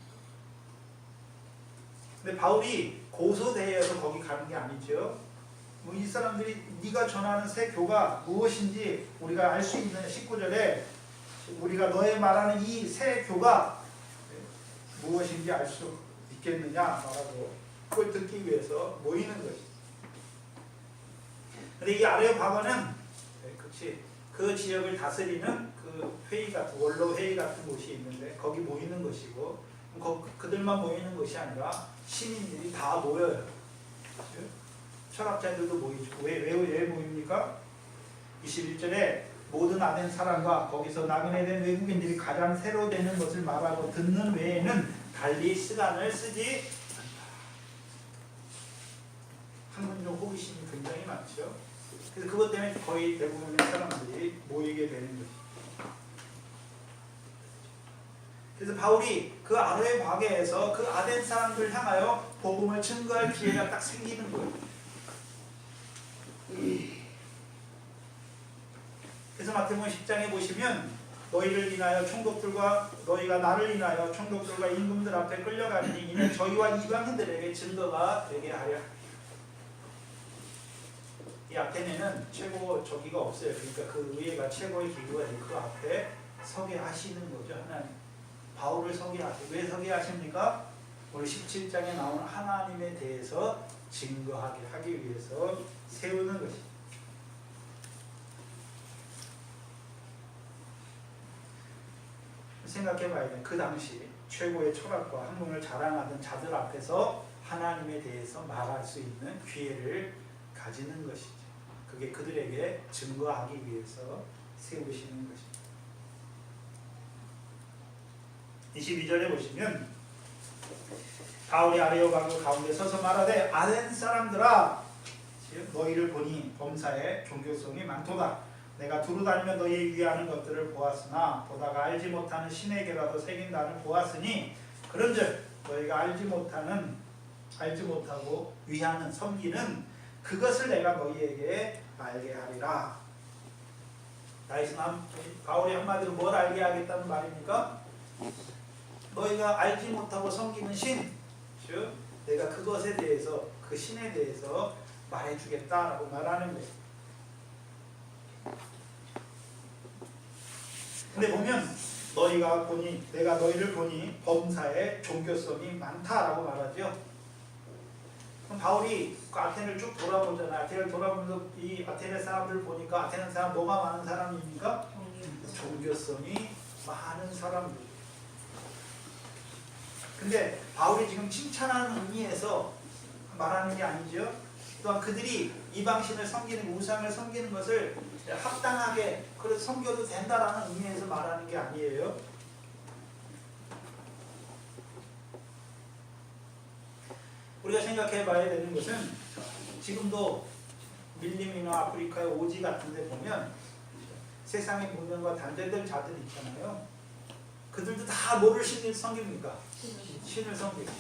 근데 바울이 고소대회에서 거기 가는 게 아니죠. 뭐 이 사람들이 네가 전하는 새 교가 무엇인지 우리가 알 수 있는 19절에 우리가 너의 말하는 이 새 교가 무엇인지 알 수 있겠느냐 말하고 그걸 듣기 위해서 모이는 것이. 근데 이 아레오바고는 그 지역을 다스리는 그 회의 같은 원로 회의 같은 곳이 있는데 거기 모이는 것이고 그들만 모이는 것이 아니라 시민들이 다 모여요. 철학자들도 모이죠. 왜 모입니까? 21절에 모든 아덴 사람과 거기서 나그네 된 외국인들이 가장 새로 되는 것을 말하고 듣는 외에는 달리 시간을 쓰지 않다. 학문적 호기심이 굉장히 많죠. 그래서 그것 때문에 거의 대부분의 사람들이 모이게 되는 것이죠. 그래서 바울이 그 아레오바고에서 그 아덴 사람들을 향하여 복음을 증거할 기회가 딱 생기는 거예요. 그래서 마태복음 10장에 보시면 너희를 인하여 총독들과 너희가 나를 인하여 총독들과 임금들 앞에 끌려가니 이는 저희와 이방인들에게 증거가 되게 하려. 이 아테네는 최고 저기가 없어요. 그러니까 그 의회가 최고의 기구가 그 앞에 서게 하시는 거죠. 하나님. 바울을 서게 하세요. 왜 서게 하십니까? 오늘 17장에 나오는 하나님에 대해서 증거하게 하기 위해서 세우는 것입니다. 생각해 봐야 돼. 그 당시 최고의 철학과 학문을 자랑하던 자들 앞에서 하나님에 대해서 말할 수 있는 기회를 가지는 것이죠. 그게 그들에게 증거하기 위해서 세우시는 것입니다. 22절에 보시면 바울이 아레오바고 가운데 서서 말하되 아덴 사람들아 너희를 보니 범사에 종교성이 많도다. 내가 두루 다니며 너희 위하는 것들을 보았으나 보다가 알지 못하는 신에게라도 새긴다는 보았으니 그런즉 너희가 알지 못하고 위하는 섬기는 그것을 내가 너희에게 알게 하리라. 바울이 한마디로 뭘 알게 하겠다는 말입니까? 너희가 알지 못하고 섬기는 신, 즉 내가 그것에 대해서, 그 신에 대해서 말해주겠다라고 말하는 거예요. 근데 보면 내가 너희를 보니 범사에 종교성이 많다라고 말하죠. 그럼 바울이 그 아테네를 쭉 돌아보잖아요. 아테네를 돌아보면서 이 아테네 사람들을 보니까 아테네 사람 뭐가 많은 사람입니까? 종교성이 많은 사람들. 근데 바울이 지금 칭찬하는 의미에서 말하는 게 아니죠. 또한 그들이 이방신을 섬기는, 우상을 섬기는 것을 합당하게 그래서 섬겨도 된다라는 의미에서 말하는 게 아니에요. 우리가 생각해 봐야 되는 것은 지금도 밀림이나 아프리카의 오지 같은 데 보면 세상의 문명과 단절된 자들 있잖아요. 그들도 다 뭐를 섬깁니까? 신을 섬기고.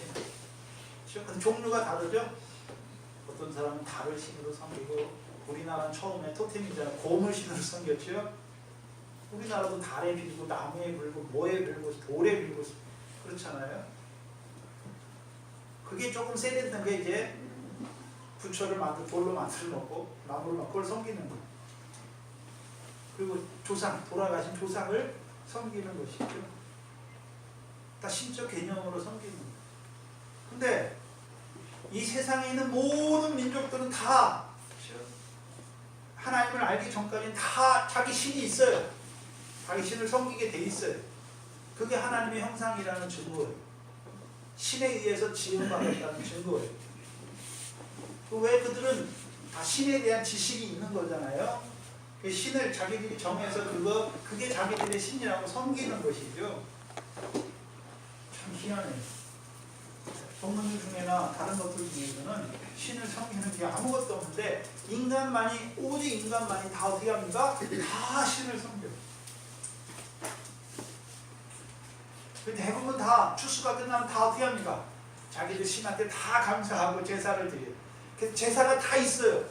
그 종류가 다르죠? 어떤 사람은 달을 신으로 섬기고, 우리나라는 처음에 토템이잖아요. 곰을 신으로 섬겼죠? 우리나라도 달에 빌고, 나무에 빌고, 뭐에 빌고, 돌에 빌고, 그렇잖아요. 그게 조금 세련된 게 이제 부처를 돌로 만들어 놓고 나무를 막 그걸 섬기는 거예요. 그리고 돌아가신 조상을 섬기는 것이죠. 다 신적 개념으로 섬기는 거예요. 근데 이 세상에 있는 모든 민족들은 다 하나님을 알기 전까지는 다 자기 신이 있어요. 자기 신을 섬기게 돼 있어요. 그게 하나님의 형상이라는 증거예요. 신에 의해서 지음받았다는 증거예요. 왜 그들은 다 신에 대한 지식이 있는 거잖아요. 그 신을 자기들이 정해서 그게 자기들의 신이라고 섬기는 것이죠. 참 희한해요. 본문 중에나 다른 것들 중에서는 신을 섬기는 게 아무것도 없는데 오직 인간만이 다 어떻게 합니까? 다 신을 섬겨요. 대부분 다 추수가 끝나면 다 어떻게 합니까? 자기들 신한테 다 감사하고 제사를 드려요. 그래서 제사가 다 있어요.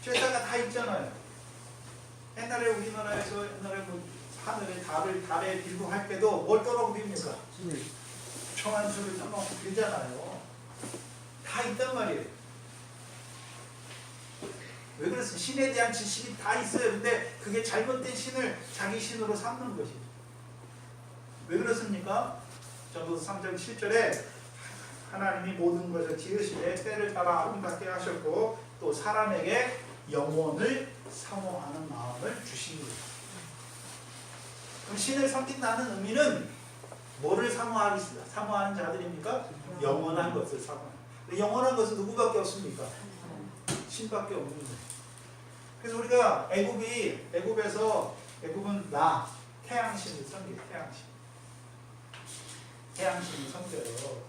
제사가 다 있잖아요. 옛날에 우리나라에서 하늘에 달에 빌고 할 때도 뭘 떠놓고 빕니까? 청안수를 떠놓고 빌잖아요. 다 있단 말이에요. 왜 그랬어요? 신에 대한 지식이 다 있어요. 근데 그게 잘못된 신을 자기 신으로 삼는 것이죠. 왜 그렇습니까? 전도서 3장 7절에 하나님이 모든 것을 지으시되 때를 따라 아름답게 하셨고 또 사람에게 영원을 사모하는 마음을 주신 거예요. 그럼 신을 섬긴다는 의미는 뭐를 사모하는 자들입니까? 영원한 것을 사모하는. 영원한 것은 누구밖에 없습니까? 신밖에 없는 거예요. 그래서 우리가 애굽은 태양신을 섬겨요. 태양신을 섬겨요.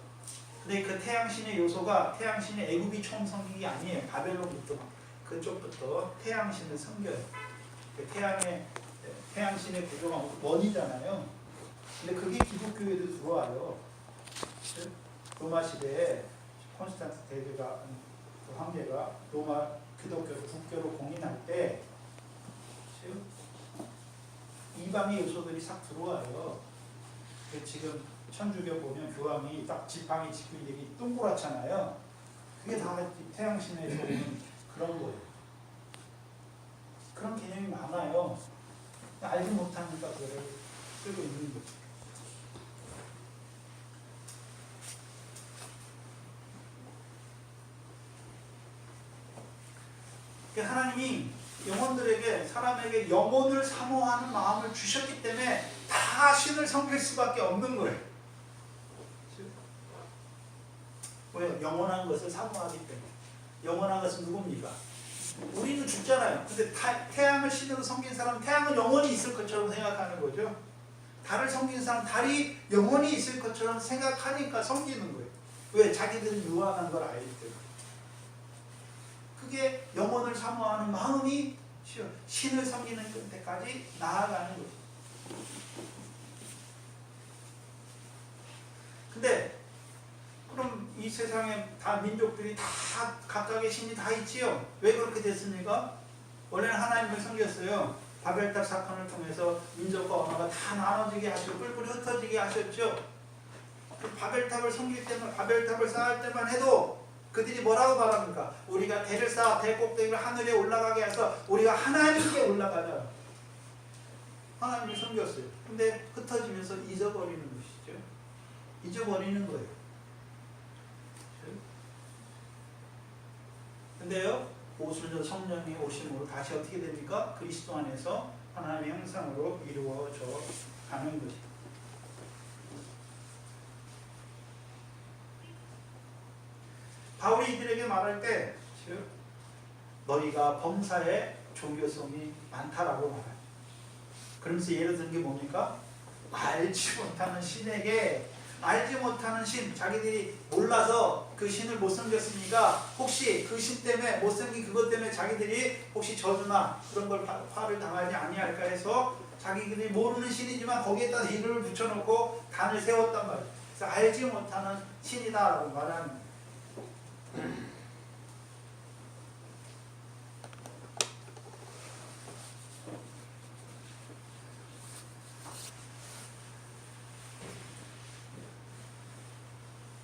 근데 그 태양신의 요소가 태양신의 애굽이 처음 섬긴 게 아니에요. 바벨론부터 그쪽부터 태양신을 섬겨요. 그 태양신의 구조가 원이잖아요. 근데 그게 기독교에도 들어와요. 로마 시대에 콘스탄트 대제가 그 황제가 로마 기독교를 국교로 공인할 때 이방의 요소들이 싹 들어와요. 지금 천주교 보면 교황이 딱 지팡이 짚고 이게 동그랗잖아요. 그게 다 태양신에서 오는 그런 거예요. 그런 개념이 많아요. 알지 못하니까 그걸 쓰고 있는 거죠. 하나님이 사람에게 영혼을 사모하는 마음을 주셨기 때문에 다 신을 섬길 수밖에 없는 거예요. 왜? 영원한 것을 사모하기 때문에. 영원한 것은 누굽니까? 우리는 죽잖아요. 근데 태양을 신으로 섬긴 사람은 태양은 영원히 있을 것처럼 생각하는 거죠. 달을 섬긴 사람은 달이 영원히 있을 것처럼 생각하니까 섬기는 거예요. 왜? 자기들은 유한한 걸 알기 때문에. 그게 영혼을 사모하는 마음이 신을 섬기는 데까지 나아가는 거죠. 근데 그럼 이 세상에 다 민족들이 다 각각의 신이 다 있지요. 왜 그렇게 됐습니까? 원래는 하나님을 섬겼어요. 바벨탑 사건을 통해서 민족과 언어가 다 나눠지게 하시고 뿔뿔이 흩어지게 하셨죠. 그 바벨탑을 섬길 때만, 바벨탑을 쌓을 때만 해도 그들이 뭐라고 말합니까? 우리가 대를 쌓아 대 꼭대기를 하늘에 올라가게 해서 우리가 하나님께 올라가자. 하나님을 섬겼어요. 근데 흩어지면서 잊어버리는 것이죠. 잊어버리는 거예요. 근데요, 오순절 성령이 오심으로 다시 어떻게 됩니까? 그리스도 안에서 하나님의 형상으로 이루어져 가는 것입니다. 바울이 이들에게 말할 때, 즉 너희가 범사에 종교성이 많다라고 말해요. 그러면서 예를 든 게 뭡니까? 알지 못하는 신에게, 알지 못하는 신, 자기들이 몰라서 그 신을 못 섬겼으니까 혹시 그 신 때문에 못 섬긴 그것 때문에 자기들이 혹시 저주나 그런 걸 화를 당하지 아니할까 해서 자기들이 모르는 신이지만 거기에다 이름을 붙여놓고 단을 세웠단 말이에요. 그래서 알지 못하는 신이다라고 말하는 거예요.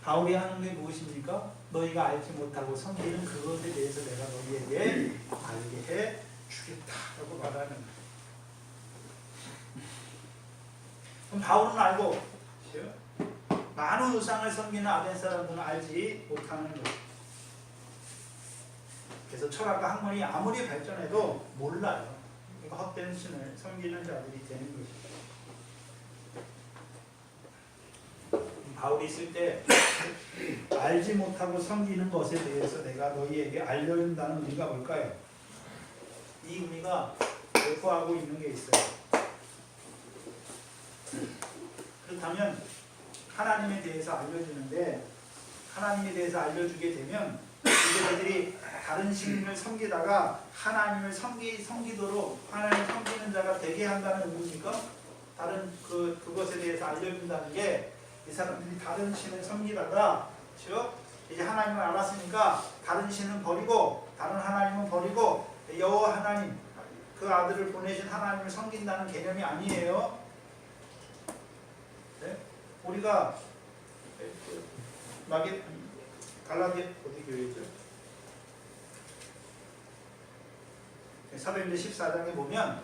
바울이 하는 게 무엇입니까? 너희가 알지 못하고 섬기는 그것에 대해서 내가 너희에게 알게 해 주겠다라고 말하는 거예요. 그럼 바울은 알고, 많은 우상을 섬기는 아덴 사람들은 알지 못하는 거예요. 그래서 철학과 학문이 아무리 발전해도 몰라요. 그러니까 헛된 신을 섬기는 자들이 되는 것이죠. 바울이 있을 때 알지 못하고 섬기는 것에 대해서 내가 너희에게 알려준다는 의미가 뭘까요? 이 의미가 내포하고 있는 게 있어요. 그렇다면 하나님에 대해서 알려주는데, 하나님에 대해서 알려주게 되면 이들이 다른 신을 섬기다가 하나님을 섬기도록 하나님을 섬기는 자가 되게 한다는 의미입니까? 다른 그것에 대해서 알려준다는 게, 이 사람들이 다른 신을 섬기다가 이제 하나님을 알았으니까 다른 신은 버리고 다른 하나님은 버리고 여호와 하나님, 그 아들을 보내신 하나님을 섬긴다는 개념이 아니에요. 네? 우리가 갈라디아 어디 교회죠? 사도행전 14장에 보면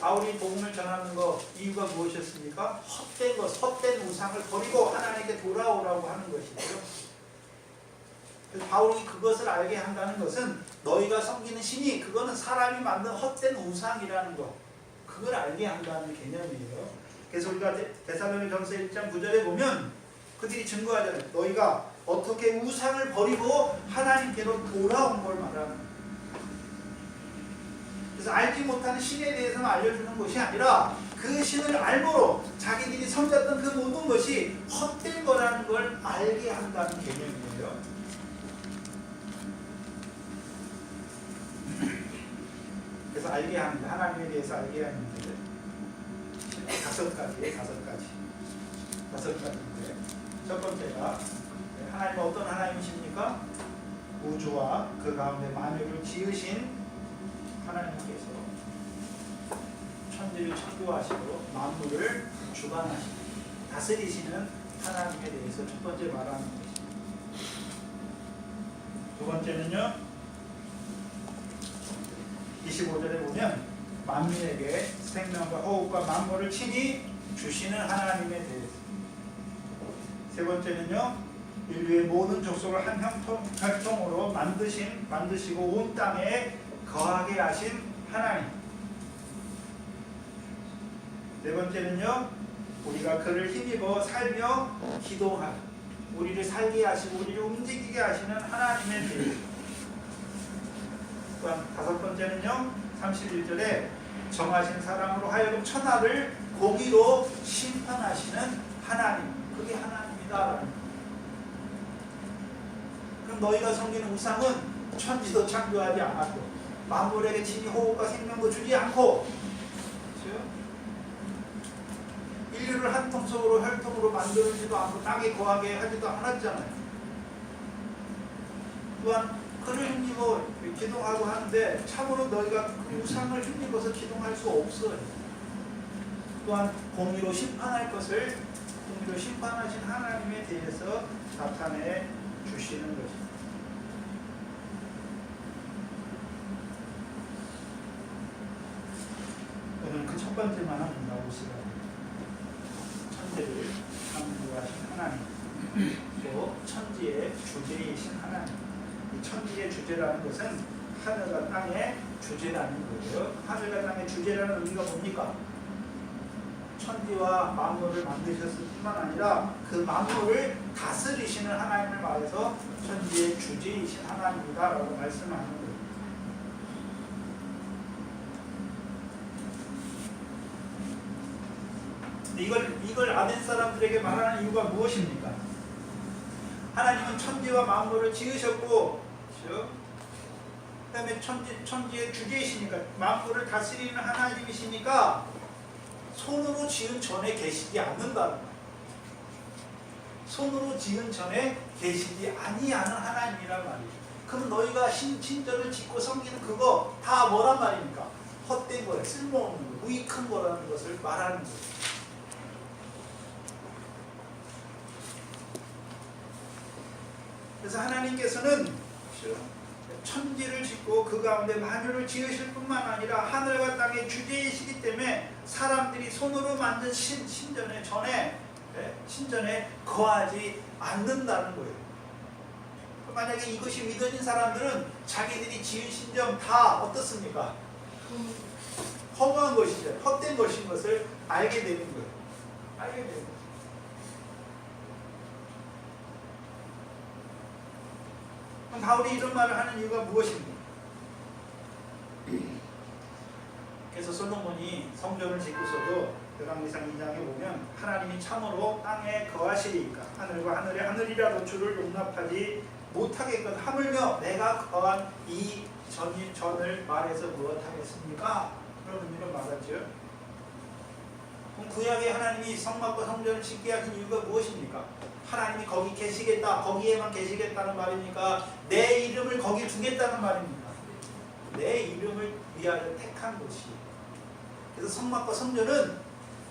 바울이 복음을 전하는 거 이유가 무엇이었습니까? 헛된 것, 헛된 우상을 버리고 하나님께 돌아오라고 하는 것이죠. 그래서 바울이 그것을 알게 한다는 것은 너희가 섬기는 신이 그거는 사람이 만든 헛된 우상이라는 것, 그걸 알게 한다는 개념이에요. 그래서 우리가 데살로니가전서 1장 9절에 보면 그들이 증거하잖아요. 너희가 어떻게 우상을 버리고 하나님께로 돌아온 걸 말하는 거예요. 그래서 알지 못하는 신에 대해서만 알려주는 것이 아니라 그 신을 알므로 자기들이 섬겼던 그 모든 것이 헛된 거라는 걸 알게 한다는 개념이에요. 그래서 알게 합니다. 하나님에 대해서 알게 하는 문제들 다섯 가지인데 첫 번째가 하나님은 어떤 하나님이십니까? 우주와 그 가운데 만유를 지으신 하나님께서 천지를 창조하시고 만물을 주관하시고 다스리시는 하나님에 대해서 첫 번째 말하는 것입니다. 두 번째는요, 25절에 보면 만민에게 생명과 호흡과 만물을 친히 주시는 하나님에 대해서. 세 번째는요, 인류의 모든 족속을 한 혈통으로 만드시고 온 땅에 거하게 하신 하나님. 네 번째는요, 우리가 그를 힘입어 살며 기도하는, 우리를 살게 하시고 우리를 움직이게 하시는 하나님에 대해서. 또한 다섯 번째는요, 31절에 정하신 사람으로 하여금 천하를 공의로 심판하시는 하나님, 그게 하나님이다. 그럼 너희가 섬기는 우상은 천지도 창조하지 않았고 만물에게 친히 호흡과 생명도 주지 않고 그렇죠? 인류를 한 통속으로 혈통으로 만들지도 않고 땅에 거하게 하지도 않았잖아요. 또한 그를 힘입어 기동하고 하는데 참으로 너희가 그 우상을 힘입어서 기동할 수 없어요. 또한 공의로 심판할 것을 공의로 심판하신 하나님에 대해서 나타내 주시는 것입니다. 오늘 그 첫 번째만 나오시라. 천지를 창조하신 하나님, 또 천지의 주제이신 하나님. 이 천지의 주제라는 것은 하늘과 땅의 주제라는 거예요. 하늘과 땅의 주제라는 의미가 뭡니까? 천지와 만물을 만드셨을 뿐만 아니라 그 만물을 다스리시는 하나님을 말해서 천지의 주제이신 하나님이다라고 말씀하는 거예요. 이걸 아는 사람들에게 말하는 이유가 무엇입니까? 하나님은 천지와 만물을 지으셨고, 그렇죠? 그다음에 천지의 주제이시니까 만물을 다스리는 하나님이시니까 손으로 지은 전에 계시지 않는다는 거예요. 손으로 지은 전에 계시지 아니하는 하나님이란 말이에요. 그럼 너희가 신전을 짓고 섬기는 그거 다 뭐란 말입니까? 헛된 거예요. 쓸모없는 거, 무익한 거라는 것을 말하는 거예요. 그래서 하나님께서는 천지를 짓고 그 가운데 만유를 지으실 뿐만 아니라 하늘과 땅의 주제이시기 때문에 사람들이 손으로 만든 신전에 거하지 않는다는 거예요. 만약에 이것이 믿어진 사람들은 자기들이 지은 신전 다 어떻습니까? 허무한 것이죠. 헛된 것인 것을 알게 되는 거예요. 알게 되는 거예요. 바울이 이런 말을 하는 이유가 무엇입니까? 그래서 솔로몬이 성전을 짓고서도 열왕기상 2장에 보면 하나님이 참으로 땅에 거하시리이까 하늘과 하늘의 하늘이라 노출을 용납하지 못하겠거든 하물며 내가 거한 이 전을 말해서 무엇하겠습니까? 그런 의미로 말하죠. 그럼 구약에 하나님이 성막과 성전을 짓게 하신 이유가 무엇입니까? 하나님이 거기 계시겠다, 거기에만 계시겠다는 말입니까? 내 이름을 거기 두겠다는 말입니까? 내 이름을 위하여 택한 곳이. 그래서 성막과 성전은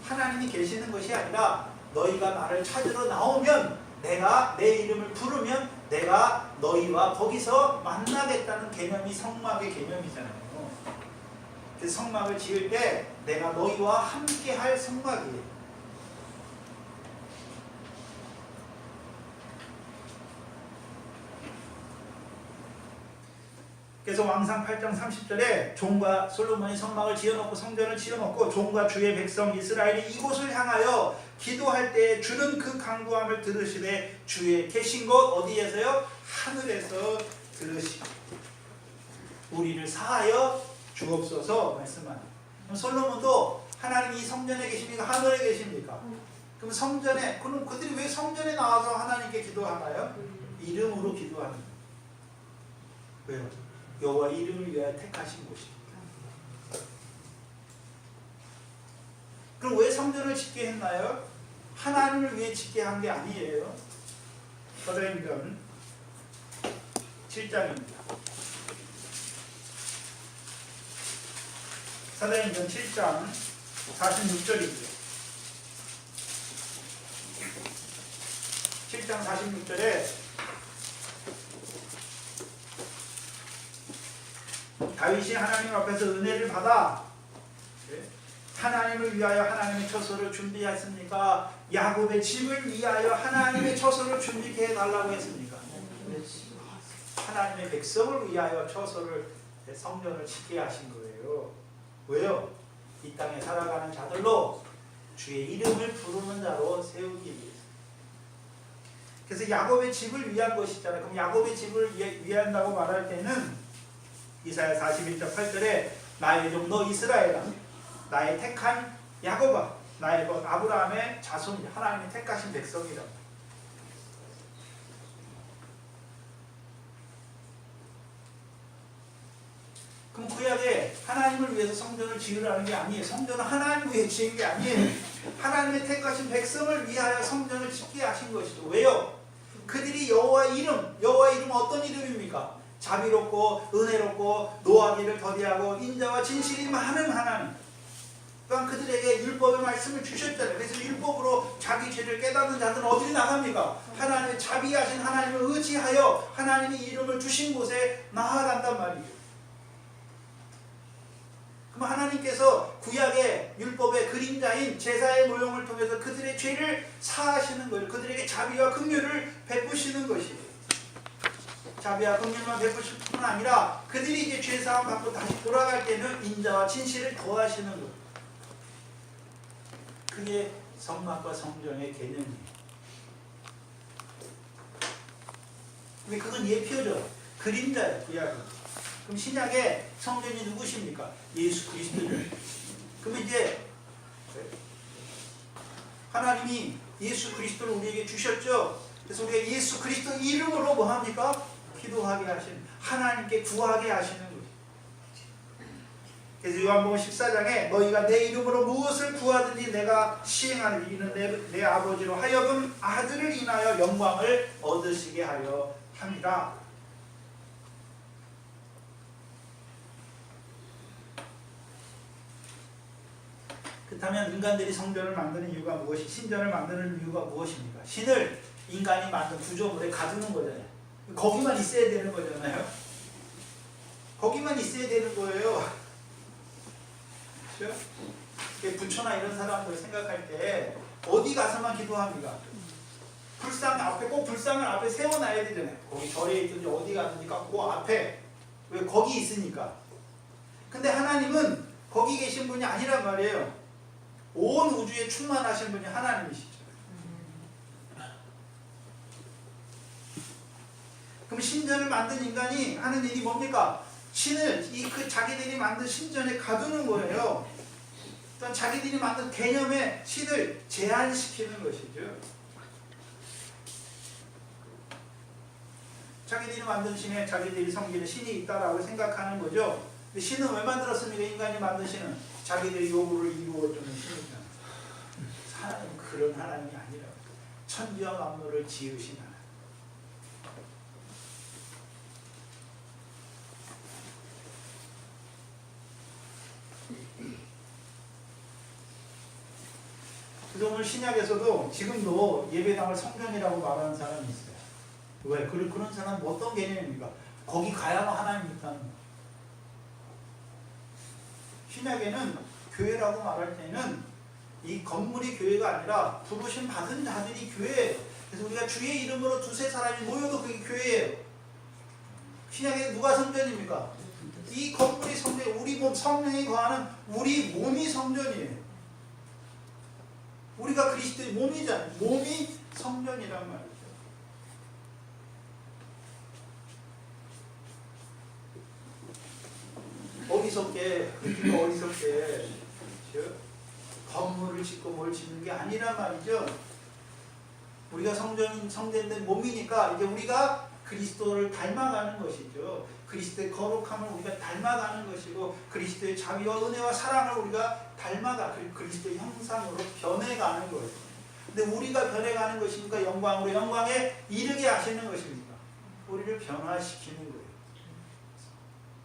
하나님이 계시는 것이 아니라 너희가 나를 찾으러 나오면 내가 내 이름을 부르면 내가 너희와 거기서 만나겠다는 개념이 성막의 개념이잖아요. 그래서 성막을 지을 때 내가 너희와 함께 할 성막이에요. 그래서 왕상 8장 30절에 종과 솔로몬이 성막을 지어놓고 성전을 지어놓고 종과 주의 백성 이스라엘이 이곳을 향하여 기도할 때 주는 그 간구함을 들으시되 주의 계신 곳 어디에서요? 하늘에서 들으시고 우리를 사하여 주옵소서 말씀하는. 그럼 솔로몬도 하나님이 성전에 계십니까? 하늘에 계십니까? 그럼 성전에, 그럼 그들이 왜 성전에 나와서 하나님께 기도하나요? 이름으로 기도하는 거예요. 왜요? 여호와 이름을 위하여 택하신 곳입니다. 그럼 왜 성전을 짓게 했나요? 하나님을 위해 짓게 한 게 아니에요. 사도행전 7장입니다. 사도행전 7장 46절이죠. 7장 46절에 다윗이 하나님 앞에서 은혜를 받아 하나님을 위하여 하나님의 처소를 준비했습니까? 야곱의 집을 위하여 하나님의 처소를 준비해 달라고 했습니까? 하나님의 백성을 위하여 처소를 성전을 짓게 하신 거예요. 왜요? 이 땅에 살아가는 자들로 주의 이름을 부르는 자로 세우기 위해서. 그래서 야곱의 집을 위한 것이잖아요. 그럼 야곱의 집을 위한다고 말할 때는 이사야 41장 8절에 나의 종 너 이스라엘아 나의 택한 야곱아 나의 것 아브라함의 자손이 하나님이 택하신 백성이라. 그럼 구약에 하나님을 위해서 성전을 지으라는 게 아니에요. 성전은 하나님을 위해 지은 게 아니에요. 하나님의 택하신 백성을 위하여 성전을 짓게 하신 것이죠. 왜요? 그들이 여호와의 이름 어떤 이름입니까? 자비롭고 은혜롭고 노하기를 더디하고 인자와 진실이 많은 하나님. 그러니까 그들에게 율법의 말씀을 주셨잖아요. 그래서 율법으로 자기 죄를 깨닫는 자들은 어디로 나갑니까? 하나님의 자비하신 하나님을 의지하여 하나님의 이름을 주신 곳에 나아간단 말이죠. 그럼 하나님께서 구약의 율법의 그림자인 제사의 모형을 통해서 그들의 죄를 사하시는 거예요. 그들에게 자비와 긍휼을 베푸시는 것이에요. 자비와 긍휼만 베푸실 뿐 아니라 그들이 이제 죄사함 받고 다시 돌아갈 때는 인자와 진실을 더하시는 거예요. 그게 성막과 성전의 개념이에요. 근데 그건 예표죠. 그림자예요. 구약은. 그럼 신약의 성전이 누구십니까? 예수 그리스도예요. 그럼 이제 하나님이 예수 그리스도를 우리에게 주셨죠. 그래서 우리가 예수 그리스도 이름으로 뭐 합니까? 기도하게 하시는, 하나님께 구하게 하시는 거예요. 그래서 요한복음 14장에 너희가 내 이름으로 무엇을 구하든지 내가 시행하리니 이는 내 아버지로 하여금 아들을 인하여 영광을 얻으시게 하려 함이라. 그렇다면 인간들이 성전을 만드는 이유가 무엇이, 신전을 만드는 이유가 무엇입니까? 신을 인간이 만든 구조물에 가두는 거잖아요. 거기만 있어야 되는 거잖아요. 거기만 있어야 되는 거예요. 그렇죠? 부처나 이런 사람들 생각할 때 어디 가서만 기도합니까? 불상 앞에, 꼭 불상을 앞에 세워놔야 되잖아요. 거기 절에 있든지 어디 가든지 그 앞에. 왜? 거기 있으니까. 근데 하나님은 거기 계신 분이 아니란 말이에요. 온 우주에 충만하신 분이 하나님이시죠. 그럼 신전을 만든 인간이 하는 일이 뭡니까? 신을 그 자기들이 만든 신전에 가두는 거예요. 일단 자기들이 만든 개념의 신을 제한시키는 것이죠. 자기들이 만든 신에 자기들이 섬기는 신이 있다라고 생각하는 거죠. 근데 신은 왜 만들었습니까? 인간이 만든 신은 자기들의 요구를 이루어주는 신이잖아요. 하나님은 그런 하나님이 아니라 천지와 만물을 지으신 하나님. 그래서 오늘 신약에서도 지금도 예배당을 성전이라고 말하는 사람이 있어요. 왜? 그런 사람은 어떤 개념입니까? 거기 가야만 하나님 있다는 거예요. 신약에는 교회라고 말할 때는 이 건물이 교회가 아니라 부르심 받은 자들이 교회예요. 그래서 우리가 주의 이름으로 두세 사람이 모여도 그게 교회예요. 신약에 누가 성전입니까? 이 건물이 성전, 우리 몸, 성령이 거하는 우리 몸이 성전이에요. 우리가 그리스도의 몸이잖아요. 몸이 성전이란 말이죠. 어리석게 건물을 짓고 뭘 짓는 게 아니란 말이죠. 우리가 성전된 몸이니까 이제 우리가 그리스도를 닮아가는 것이죠. 그리스도의 거룩함을 우리가 닮아가는 것이고 그리스도의 자비와 은혜와 사랑을 우리가 그리스도의 형상으로 변해가는 거예요. 근데 우리가 변해가는 것입니까? 영광으로 영광에 이르게 하시는 것입니까? 우리를 변화시키는 거예요.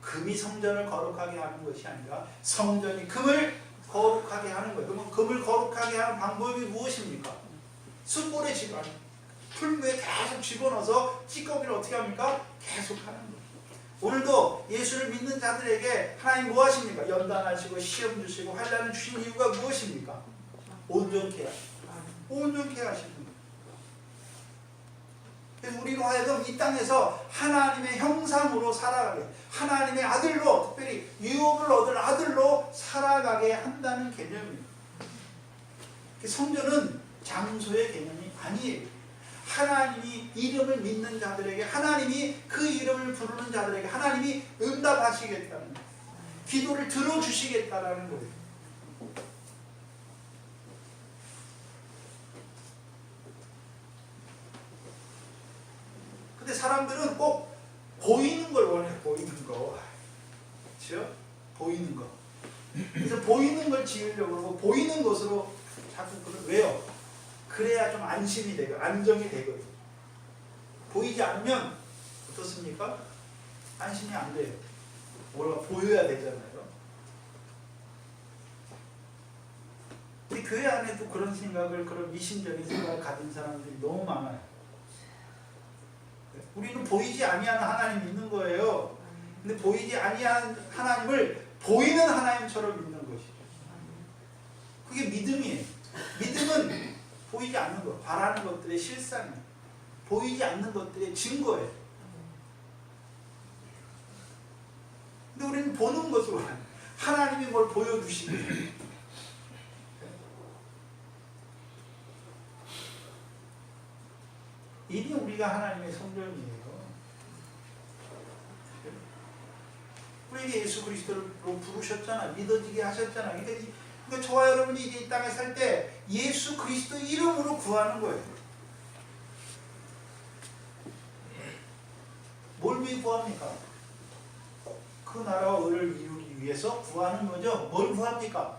금이 성전을 거룩하게 하는 것이 아니라 성전이 금을 거룩하게 하는 거예요. 그러면 금을 거룩하게 하는 방법이 무엇입니까? 숯불에 풀무에 계속 집어넣어서 찌꺼기를 어떻게 합니까? 계속 하는 거예요. 오늘도 예수를 믿는 자들에게 하나님 뭐 하십니까? 연단하시고 시험 주시고 환난을 주신 이유가 무엇입니까? 온전케 하시는 거예요. 그래서 우리로 하여금 이 땅에서 하나님의 형상으로 살아가게, 하나님의 아들로, 특별히 유업을 얻을 아들로 살아가게 한다는 개념이에요. 성전은 장소의 개념이 아니에요. 하나님이 이름을 믿는 자들에게, 하나님이 그 이름을 부르는 자들에게 하나님이 응답하시겠다는 거예요. 기도를 들어주시겠다라는 거예요. 근데 사람들은 꼭 보이는 걸 원해, 보이는 거. 그렇죠? 보이는 거. 그래서 보이는 걸 지으려고 하고 보이는 것으로 자꾸 왜요? 그래야 좀 안심이 되고 안정이 되거든요. 보이지 않으면 어떻습니까? 안심이 안 돼요. 뭔가 보여야 되잖아요. 근데 교회 안에도 그런 생각을, 그런 미신적인 생각을 가진 사람들이 너무 많아요. 우리는 보이지 아니하는 하나님 믿는 거예요. 근데 보이지 아니하는 하나님을 보이는 하나님처럼 믿는 것이죠. 그게 믿음이에요. 믿음은 보이지 않는 것, 바라는 것들의 실상이에요. 보이지 않는 것들의 증거예요. 근데 우리는 보는 것으로 하나님이 뭘 보여주시고 이미 우리가 하나님의 성전이에요. 우리에게 예수 그리스도로 부르셨잖아. 믿어지게 하셨잖아. 그러니까 저와 여러분이 이제 이 땅에 살 때 예수 그리스도 이름으로 구하는 거예요. 뭘 위해 구합니까? 그 나라와 의를 이루기 위해서 구하는 거죠. 뭘 구합니까?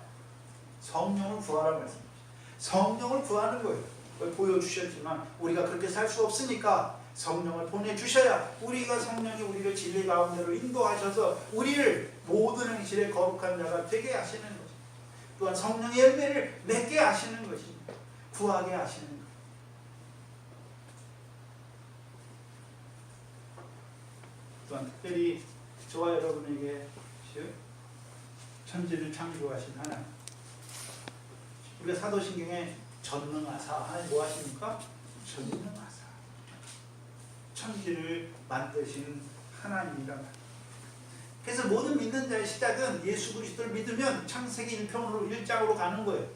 성령을 구하라는 말씀이죠. 성령을 구하는 거예요. 그걸 보여주셨지만 우리가 그렇게 살 수 없으니까 성령을 보내주셔야 우리가 성령이 우리를 진리 가운데로 인도하셔서 우리를 모든 행실에 거룩한 자가 되게 하시는 거죠. 또한 성령의 열매를 맺게 하시는 것입니다. 구하게 하시는 것. 또한 특별히 저와 여러분에게 천지를 창조하신 하나님. 우리가 사도신경에 전능하사 하나님 뭐 하십니까? 전능하사. 천지를 만드신 하나님이란 말이에요. 그래서 모든 믿는 자의 시작은 예수 그리스도를 믿으면 창세기 1장으로 가는 거예요.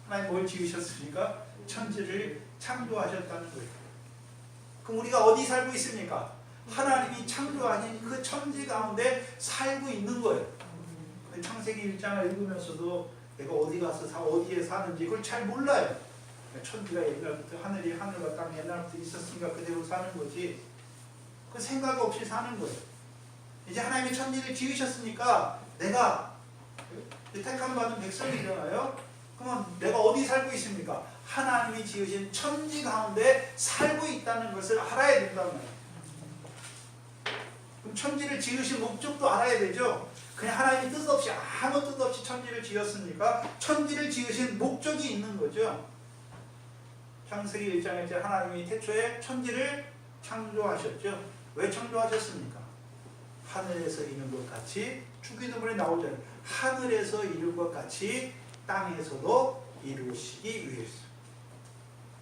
하나님 뭘 지으셨습니까? 천지를 창조하셨다는 거예요. 그럼 우리가 어디 살고 있습니까? 하나님이 창조하신 그 천지 가운데 살고 있는 거예요. 창세기 1장을 읽으면서도 내가 어디 가서 어디에 사는지 그걸 잘 몰라요. 천지가 옛날부터 하늘과 땅 옛날부터 있었으니까 그대로 사는 거지. 그 생각 없이 사는 거예요. 이제 하나님이 천지를 지으셨으니까 내가 택함 받은 백성이잖아요. 그러면 내가 어디 살고 있습니까? 하나님이 지으신 천지 가운데 살고 있다는 것을 알아야 된다는 거예요. 그럼 천지를 지으신 목적도 알아야 되죠. 그냥 하나님이 뜻 없이 아무 뜻 없이 천지를 지었으니까 천지를 지으신 목적이 있는 거죠. 창세기 1장에 하나님이 태초에 천지를 창조하셨죠. 왜 창조하셨습니까? 하늘에서 이룬 것 같이 주기도문에 나오잖아요. 하늘에서 이룬 것 같이 땅에서도 이루시기 위해서.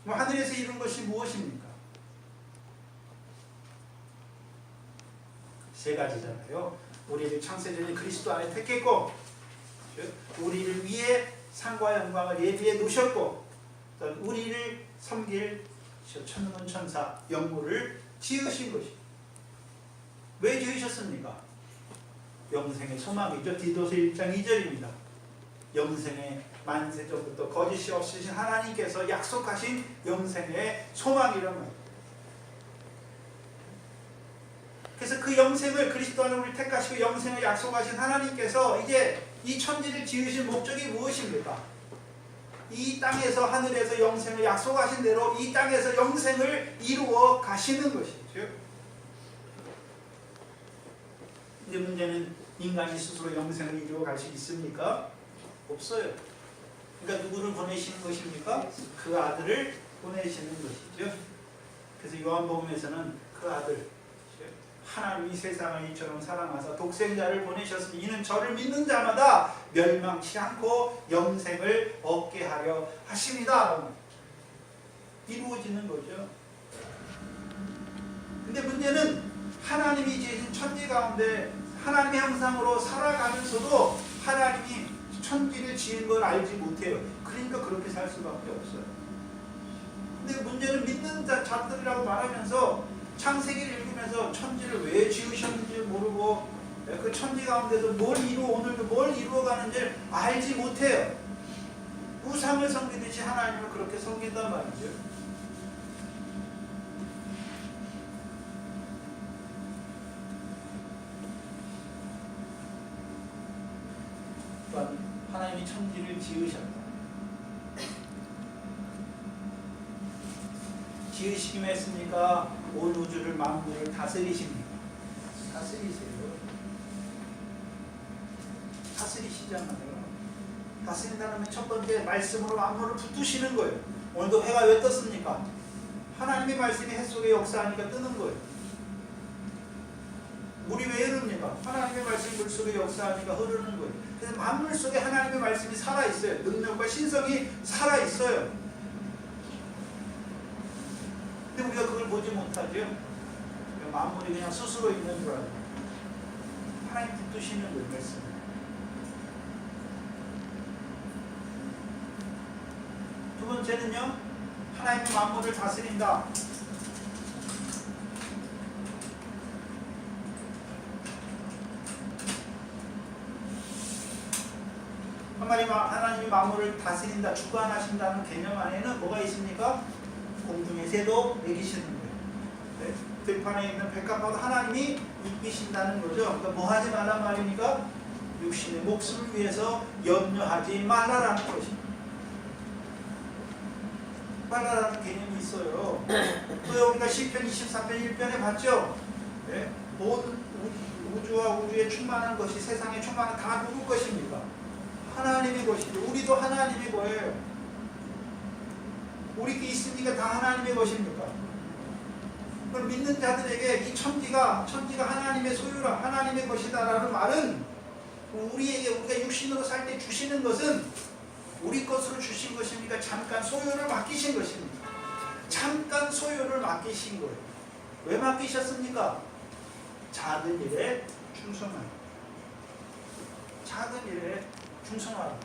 하늘에서 이룬 것이 무엇입니까? 세 가지잖아요. 우리를 창세전에 그리스도 안에 택했고, 우리를 위해 상과 영광을 예비해 놓으셨고, 우리를 섬길 천문 천사 영물을 지으신 것이. 왜 지으셨습니까? 영생의 소망이죠. 디도서 1장 2절입니다. 영생의 만세 전부터 거짓이 없으신 하나님께서 약속하신 영생의 소망이란 말이에요. 그래서 그 영생을 그리스도 안에 우리를 택하시고 영생을 약속하신 하나님께서 이제 이 천지를 지으신 목적이 무엇입니까? 이 땅에서 하늘에서 영생을 약속하신 대로 이 땅에서 영생을 이루어 가시는 것이죠. 근데 문제는 인간이 스스로 영생을 이루어 갈 수 있습니까? 없어요. 그러니까 누구를 보내시는 것입니까? 그 아들을 보내시는 것이죠. 그래서 요한복음에서는 그 아들, 하나님이 세상을 이처럼 사랑하사 독생자를 보내셨으니 이는 저를 믿는 자마다 멸망치 않고 영생을 얻게 하려 하십니다. 이루어지는 거죠. 근데 문제는 하나님이 지으신 천지 가운데 하나님의 형상으로 살아가면서도 하나님이 천지를 지은 걸 알지 못해요. 그러니까 그렇게 살 수밖에 없어요. 근데 문제는 믿는 자들이라고 말하면서 창세기를 읽으면서 천지를 왜 지으셨는지 모르고 그 천지 가운데서 오늘도 뭘 이루어가는지 알지 못해요. 우상을 섬기듯이 하나님을 그렇게 섬긴단 말이죠. 하나님이 천지를 지으셨다. 지으시기만 했습니까? 온 우주를 만물을 다스리십니까? 다스리세요. 다스리시잖아요. 다스린다는 첫 번째 말씀으로 만물을 붙드시는 거예요. 오늘도 해가 왜 떴습니까? 하나님의 말씀이 해 속에 역사하니까 뜨는 거예요. 물이 왜 흐릅니까? 하나님의 말씀이 물 속에 역사하니까 흐르는 거예요. 그래서 만물 속에 하나님의 말씀이 살아있어요. 능력과 신성이 살아있어요. 근데 우리가 그걸 보지 못하죠. 만물이 그냥 스스로 있는 줄 알고 하나님 붙드시는 거예요. 말씀. 두 번째는요, 하나님이 만물을 다스린다. 한마디로 하나님이 만물을 다스린다, 주관하신다는 개념 안에는 뭐가 있습니까? 공중의 새도 매기시는 거예요. 네? 들판에 있는 백합화도 하나님이 이끄신다는 거죠. 그러니까 뭐 하지 말란 말입니까? 육신의 목숨을 위해서 염려하지 말라라는 것입니다. 말라라는 개념이 있어요. 또 우리가 시편 23편 1편에 봤죠? 네? 모든 우주와 우주에 충만한 것이, 세상에 충만한 다 누구 것입니까? 하나님의 것이죠. 우리도 하나님의 거예요. 우리께 있으니까 다 하나님의 것입니까? 그걸 믿는 자들에게 이 천지가 하나님의 소유라, 하나님의 것이다라는 말은 우리에게, 우리가 육신으로 살 때 주시는 것은 우리 것으로 주신 것입니까? 잠깐 소유를 맡기신 것입니다. 잠깐 소유를 맡기신 거예요. 왜 맡기셨습니까? 작은 일에 충성하라. 작은 일에 충성하라.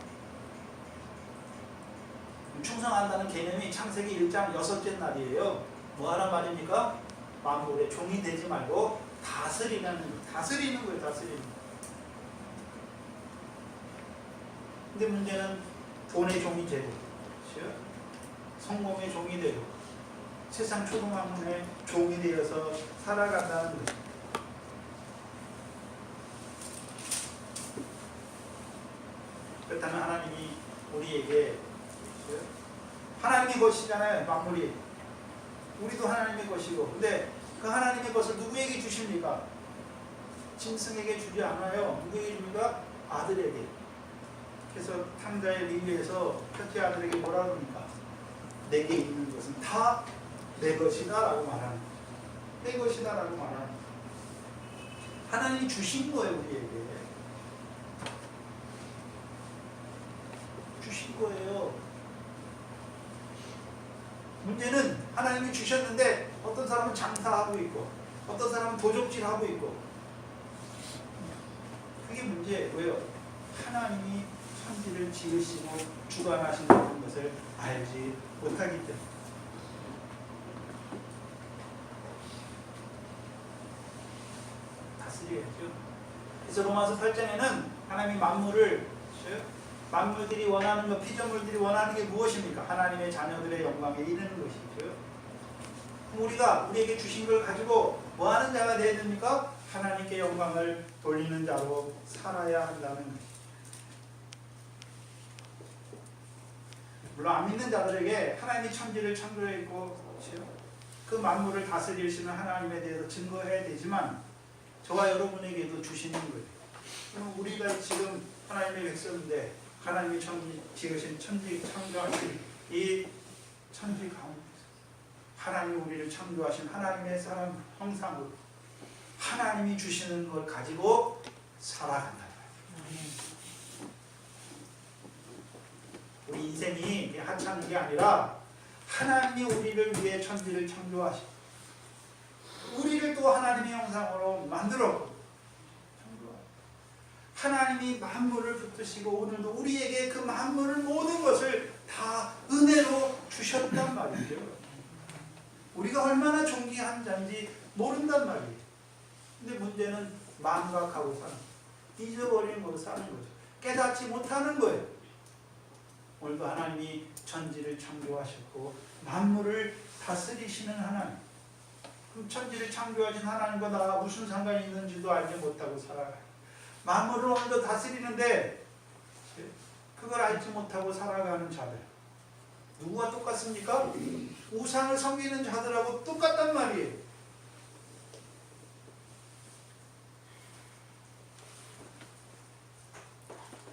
충성한다는 개념이 창세기 1장 6째 날이에요. 뭐 하란 말입니까? 만물의 종이 되지 말고 다스리는 거예요. 다스리는 거예요. 근데 문제는 돈의 종이 되고, 성공의 종이 되고, 세상 초동학문의 종이 되어서 살아간다는 거죠. 그렇다면 하나님이 우리에게, 하나님의 것이잖아요, 만물이. 우리도 하나님의 것이고, 근데 그 하나님의 것을 누구에게 주십니까? 짐승에게 주지 않아요. 누구에게 줍니까? 아들에게. 그래서 탕자의 리위에서 첫째 아들에게 뭐라 그럽니까? 내게 있는 것은 다 내 것이다 라고 말하는 거죠. 내 것이다 라고 말하는 거죠. 하나님이 주신 거예요. 우리에게 주신 거예요. 문제는 하나님이 주셨는데 어떤 사람은 장사하고 있고, 어떤 사람은 도적질하고 있고, 그게 문제예요. 왜요? 하나님이 천지를 지으시고 주관하신다는 것을 알지 못하기 때문에. 다스려야죠. 그래서 로마서 8장에는 하나님이 만물들이 원하는 것, 피조물들이 원하는 게 무엇입니까? 하나님의 자녀들의 영광에 이르는 것이죠. 우리가 우리에게 주신 걸 가지고 뭐 하는 자가 되어야 됩니까? 하나님께 영광을 돌리는 자로 살아야 한다는 것이죠. 물론 안 믿는 자들에게 하나님이 천지를 창조했고 그 만물을 다스리시는 하나님에 대해서 증거해야 되지만 저와 여러분에게도 주시는 거예요. 그럼 우리가 지금 하나님의 백성인데 하나님이 지으신 천지 창조하신 이 천지 가운데 하나님이 우리를 창조하신 하나님의 사람 형상으로 하나님이 주시는 걸 가지고 살아간다. 우리 인생이 하찮은 게 아니라 하나님이 우리를 위해 천지를 창조하시고 우리를 또 하나님의 형상으로 만들었고 하나님이 만물을 붙드시고 오늘도 우리에게 그 만물을 모든 것을 다 은혜로 주셨단 말이죠. 우리가 얼마나 존귀한 자인지 모른단 말이에요. 근데 문제는 망각하고 사는 거예요. 잊어버리는 거로 사는 거죠. 깨닫지 못하는 거예요. 오늘도 하나님이 천지를 창조하셨고 만물을 다스리시는 하나님. 그럼 천지를 창조하신 하나님과 나가 무슨 상관이 있는지도 알지 못하고 살아가요. 만물을 오늘도 다스리는데 그 그걸 알지 못하고 살아가는 자들. 누구와 똑같습니까? 우상을 섬기는 자들하고 똑같단 말이에요.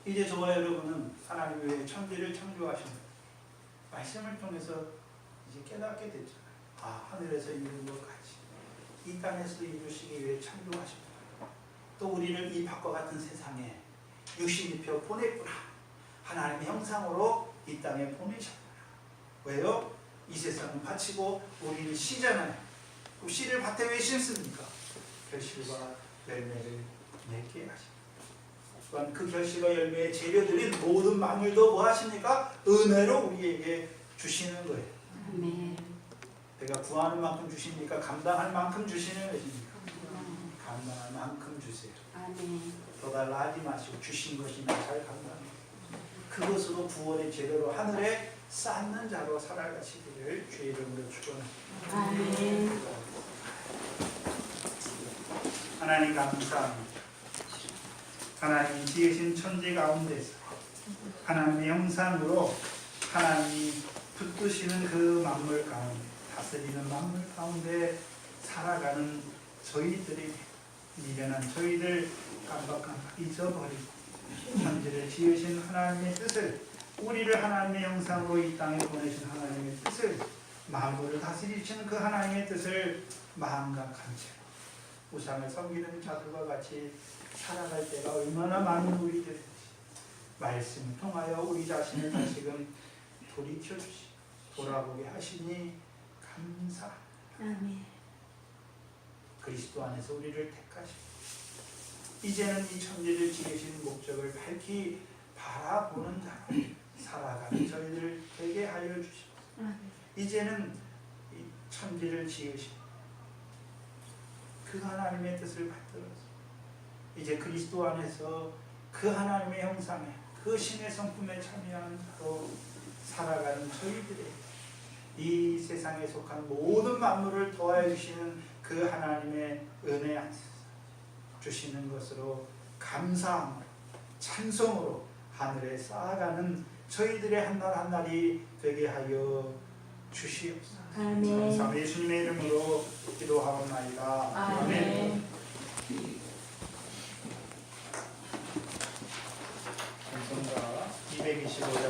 이제 저와 여러분은 하나님 외에 천지를 창조하신 말씀을 통해서 이제 깨닫게 됐잖아요. 아, 하늘에서 이룬 것 같이 이 땅에서 이루시기 위해 창조하셨구나. 또 우리를 이 밖과 같은 세상에 육신 입혀 보냈구나. 하나님의 형상으로 이 땅에 보내셨구나. 왜요? 이 세상은 밭이고 우리는 씨잖아요. 그럼 씨를 밭에 왜 심습니까? 결실과 열매를 맺게 하십니다. 또한 그 결실과 열매의 재료들인 모든 만물도 뭐 하십니까? 은혜로 우리에게 주시는 거예요. 아멘. 내가 구하는 만큼 주십니까? 감당할 만큼 주시는 것입니까? 감당할 만큼 주세요. 아멘. 더 달라 하지 마시고 주신 것이나 잘 감당해요. 그것으로 구원의 재료로 하늘에 쌓는 자로 살아가시기를 주의 이름으로 축원합니다. 아멘. 하나님 감사합니다. 하나님이 지으신 천지 가운데서 하나님의 형상으로 하나님이 붙드시는 그 만물 가운데, 다스리는 만물 가운데 살아가는 저희들이 미련한 저희들 깜박깜박 잊어버리고 천지를 지으신 하나님의 뜻을, 우리를 하나님의 형상으로 이 땅에 보내신 하나님의 뜻을, 만물을 다스리시는 그 하나님의 뜻을 망각한 채 우상을 섬기는 자들과 같이 살아갈 때가 얼마나 많은 우리들인지 말씀을 통하여 우리 자신을 다시금 돌이켜 주시고 돌아보게 하시니 감사합니다. 아멘. 그리스도 안에서 우리를 택하시고 이제는 이 천지를 지으신 목적을 밝히 바라보는 자로 살아가는 저희들 되게 하여 주시고 이제는 이 천지를 지으신 그 하나님의 뜻을 받들어서 이제 그리스도 안에서 그 하나님의 형상에 그 신의 성품에 참여하는 자로 살아가는 저희들의 이 세상에 속한 모든 만물을 도와주시는 그 하나님의 은혜 안에서 주시는 것으로 감사함으로 찬송으로 하늘에 쌓아가는 저희들의 한날 한날이 되게 하여 주시옵소서. 아멘. 감사합니다. 예수님의 이름으로 기도하옵나이다. 아멘. 찬송가 225장